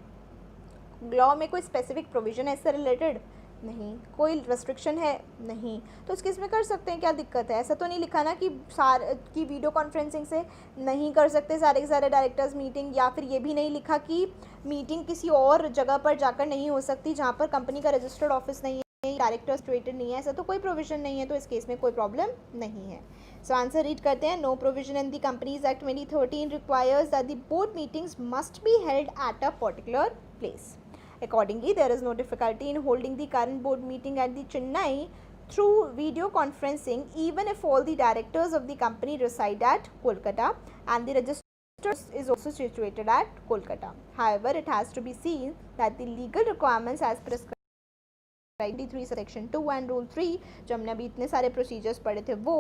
लॉ में कोई स्पेसिफिक प्रोविज़न है इससे रिलेटेड, नहीं। कोई रेस्ट्रिक्शन है, नहीं। तो उस केस में कर सकते हैं, क्या दिक्कत है। ऐसा तो नहीं लिखा ना कि कि वीडियो कॉन्फ्रेंसिंग से नहीं कर सकते सारे के सारे डायरेक्टर्स मीटिंग, या फिर ये भी नहीं लिखा कि मीटिंग किसी और जगह पर जाकर नहीं हो सकती जहाँ पर कंपनी का रजिस्टर्ड ऑफिस नहीं है, डायरेक्टर सिचुएटेड नहीं है, ऐसा तो कोई प्रोविजन नहीं है, तो इस केस में कोई प्रॉब्लम नहीं है। सो आंसर रीड करते हैं। No provision in the companies act 2013 requires that the board meetings must be held at a particular place. Accordingly, there is no difficulty in holding the current board meeting at the Chennai through video conferencing, even if all the directors of the company reside at Kolkata and the register is also situated at Kolkata. However, it has to be seen that the legal requirements as prescribed 3 section 2 and rule 3 जो हमने अभी इतने सारे procedures पढ़े थे वो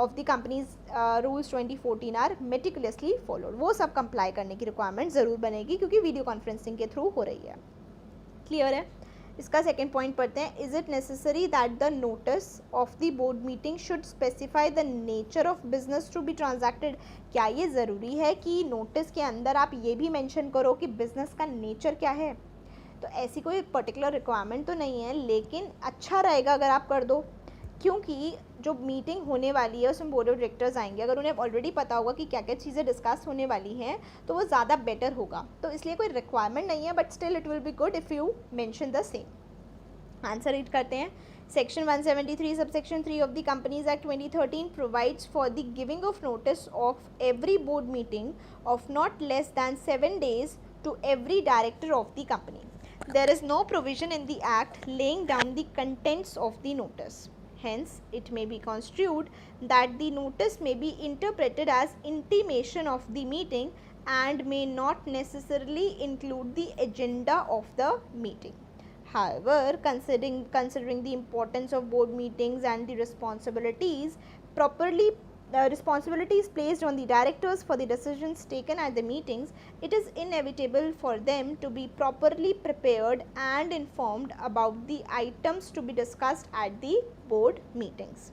of the company's rules 2014 are meticulously followed। वो सब कंप्लाई करने की रिक्वायरमेंट ज़रूर बनेगी क्योंकि वीडियो कॉन्फ्रेंसिंग के थ्रू हो रही है। क्लियर है। इसका सेकेंड पॉइंट पढ़ते हैं। Is it necessary that the notice of the board meeting should specify the nature of business to be transacted. क्या ये ज़रूरी है कि नोटिस के अंदर आप ये भी मेंशन करो कि बिजनेस का नेचर क्या है। तो ऐसी कोई पर्टिकुलर रिक्वायरमेंट तो नहीं है, लेकिन अच्छा रहेगा अगर आप कर दो, क्योंकि जो मीटिंग होने वाली है उसमें बोर्ड ऑफ डायरेक्टर्स आएंगे, अगर उन्हें ऑलरेडी पता होगा कि क्या क्या चीज़ें डिस्कस होने वाली हैं तो वो ज़्यादा बेटर होगा। तो इसलिए कोई रिक्वायरमेंट नहीं है, but still it will be good if you mention the same. Answer read करते हैं। Section 173 sub section 3 of the companies act 2013 provides for the giving of notice of every board meeting of not less then 7 days to every director of the company. There is no provision in the act laying down the contents of the notice. Hence, it may be construed that the notice may be interpreted as intimation of the meeting and may not necessarily include the agenda of the meeting. However, considering the importance of board meetings and the responsibilities placed on the directors for the decisions taken at the meetings, it is inevitable for them to be properly prepared and informed about the items to be discussed at the board meetings.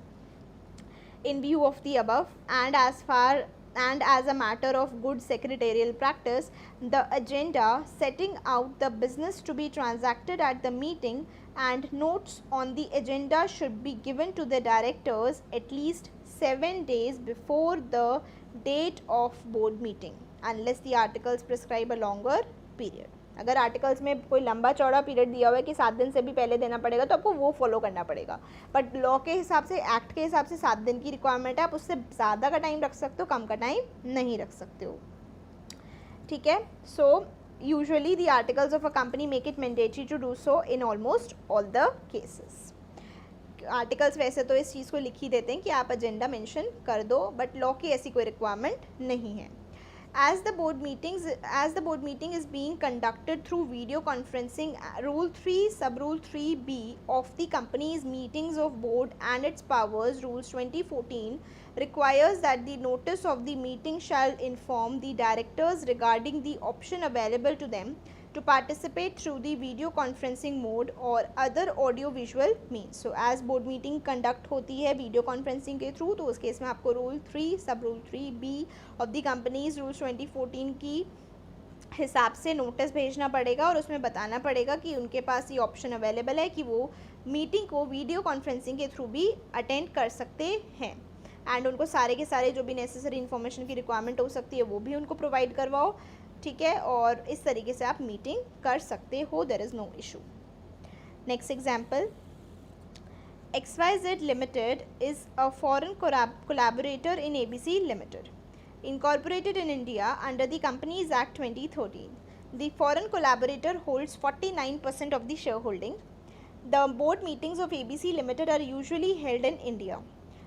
In view of the above, and as a matter of good secretarial practice, the agenda setting out the business to be transacted at the meeting and notes on the agenda should be given to the directors at least 7 days before the date of board meeting, unless the articles prescribe a longer period. अगर articles में कोई लंबा चौड़ा period दिया हुआ है कि 7 दिन से भी पहले देना पड़ेगा तो आपको वो फॉलो करना पड़ेगा, बट लॉ के हिसाब से, एक्ट के हिसाब से 7 दिन की रिक्वायरमेंट है। आप उससे ज़्यादा का टाइम रख सकते हो, कम का टाइम नहीं रख सकते हो, ठीक है। So usually the articles of a company make it mandatory to do so in almost all the cases. Articles वैसे तो इस चीज़ को लिख ही देते हैं कि आप एजेंडा मेंशन कर दो, बट लॉ की ऐसी कोई रिक्वायरमेंट नहीं है। As the board meeting is being conducted through video conferencing, Rule 3 Sub-Rule 3B of the company's meetings of board and its powers, Rules 2014, requires that the notice of the meeting shall inform the directors regarding the option available to them to participate through the video conferencing mode or other audio visual means. So as board meeting conduct होती है video conferencing के through, तो उस case में आपको rule 3 सब rule 3B of the companies rules 2014 की हिसाब से नोटिस भेजना पड़ेगा और उसमें बताना पड़ेगा कि उनके पास ये ऑप्शन अवेलेबल है कि वो मीटिंग को वीडियो कॉन्फ्रेंसिंग के थ्रू भी अटेंड कर सकते हैं एंड उनको सारे के सारे जो भी नेसेसरी इन्फॉर्मेशन की रिक्वायरमेंट हो सकती है वो भी उनको प्रोवाइड करवाओ, ठीक है, और इस तरीके से आप मीटिंग कर सकते हो, there is no issue. Next example, XYZ Limited is a foreign collaborator in ABC Limited, incorporated in India under the Companies Act 2013. The foreign collaborator holds 49% of the shareholding. The board meetings of ABC Limited are usually held in India,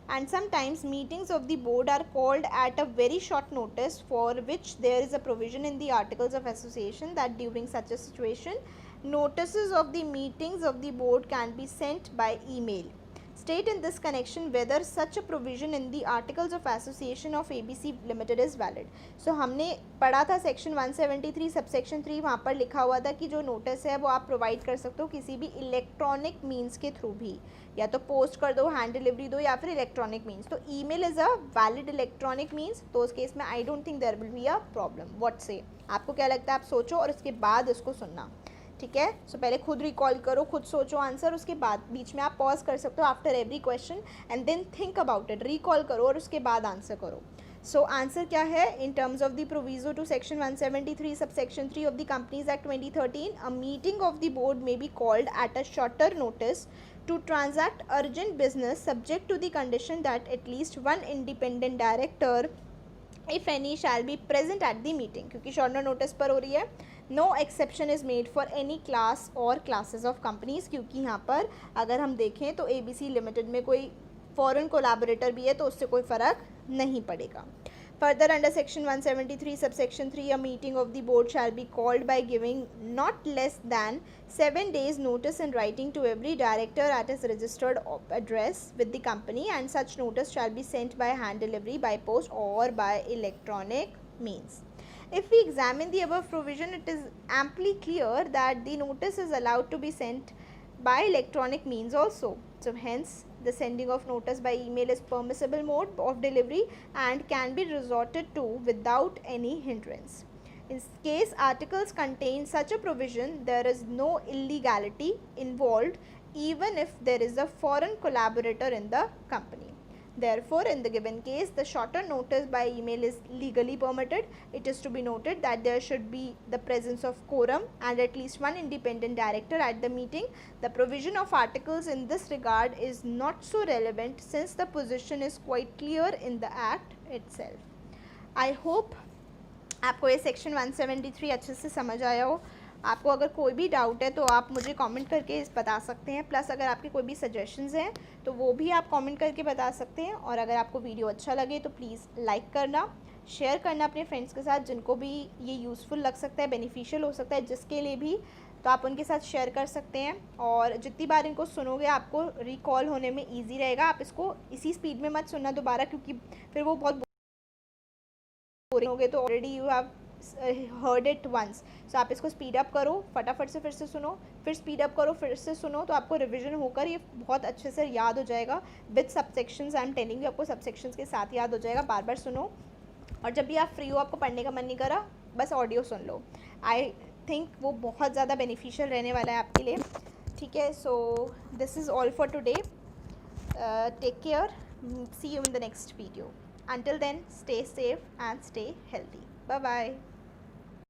and sometimes meetings of the board are called at a very short notice, for which there is a provision in the Articles of Association that during such a situation, notices of the meetings of the board can be sent by email. State in this connection whether such a provision in the Articles of Association of ABC Limited is valid. So हमने पढ़ा था section 173 subsection 3, वहाँ पर लिखा हुआ था कि जो नोटिस है वो आप प्रोवाइड कर सकते हो किसी भी इलेक्ट्रॉनिक मीन्स के थ्रू भी, या तो पोस्ट कर दो, हैंड डिलीवरी दो, या फिर इलेक्ट्रॉनिक मीन्स. तो email is a valid electronic means, तो उस केस में I don't think there will be a problem. What say, आपको क्या लगता है? आप सोचो और उसके बाद उसको सुनना, ठीक है. सो पहले खुद रिकॉल करो, खुद सोचो आंसर, उसके बाद बीच में आप पॉज कर सकते हो after every question and then think about it, recall करो और उसके बाद आंसर करो. सो आंसर क्या है? In terms of the proviso to section 173 sub section 3 of the companies act 2013, a meeting of the board may be called at a shorter notice to transact urgent business subject to the condition that at least one independent director if any shall be present at the meeting. क्योंकि shorter notice पर हो रही है. No exception is made for any class और classes of companies, क्योंकि यहाँ पर अगर हम देखें तो ABC लिमिटेड में कोई फॉरेन कोलैबोरेटर भी है तो उससे कोई फ़र्क नहीं पड़ेगा. Further, under section 173 subsection 3, a meeting of the board shall be called by giving not less than 7 days notice in writing to every director at his registered address with the company, and such notice shall be sent by hand delivery, by post or by electronic means. If we examine the above provision, it is amply clear that the notice is allowed to be sent by electronic means also. So hence the sending of notice by email is permissible mode of delivery and can be resorted to without any hindrance. In case articles contain such a provision, there is no illegality involved even if there is a foreign collaborator in the company. Therefore, in the given case, the shorter notice by email is legally permitted. It is to be noted that there should be the presence of quorum and at least one independent director at the meeting. The provision of articles in this regard is not so relevant since the position is quite clear in the Act itself. I hope आपको ये section 173 अच्छे से समझ आया हो. आपको अगर कोई भी डाउट है तो आप मुझे कमेंट करके बता सकते हैं. प्लस अगर आपके कोई भी सजेशंस हैं तो वो भी आप कमेंट करके बता सकते हैं. और अगर आपको वीडियो अच्छा लगे तो प्लीज़ लाइक करना, शेयर करना अपने फ्रेंड्स के साथ जिनको भी ये यूज़फुल लग सकता है, बेनिफिशियल हो सकता है जिसके लिए भी, तो आप उनके साथ शेयर कर सकते हैं. और जितनी बार इनको सुनोगे आपको रिकॉल होने में ईजी रहेगा. आप इसको इसी स्पीड में मत सुनना दोबारा, क्योंकि फिर वो बहुत बोरिंग हो गए. तो already you have heard it once. So आप इसको स्पीड अप करो, फटाफट से फिर से सुनो, फिर स्पीड अप करो, फिर से सुनो, तो आपको रिवीजन होकर ये बहुत अच्छे से याद हो जाएगा. With subsections, I am telling you, आपको सबसेक्शंस के साथ याद हो जाएगा. बार बार सुनो, और जब भी आप फ्री हो, आपको पढ़ने का मन नहीं करा, बस audio soon low. I think वो बहुत ज़्यादा बेनिफिशियल रहने वाला है आपके लिए. ठीक है, so this is all for today. Take care, see you in the next video. Until then, stay safe and stay healthy. Bye bye.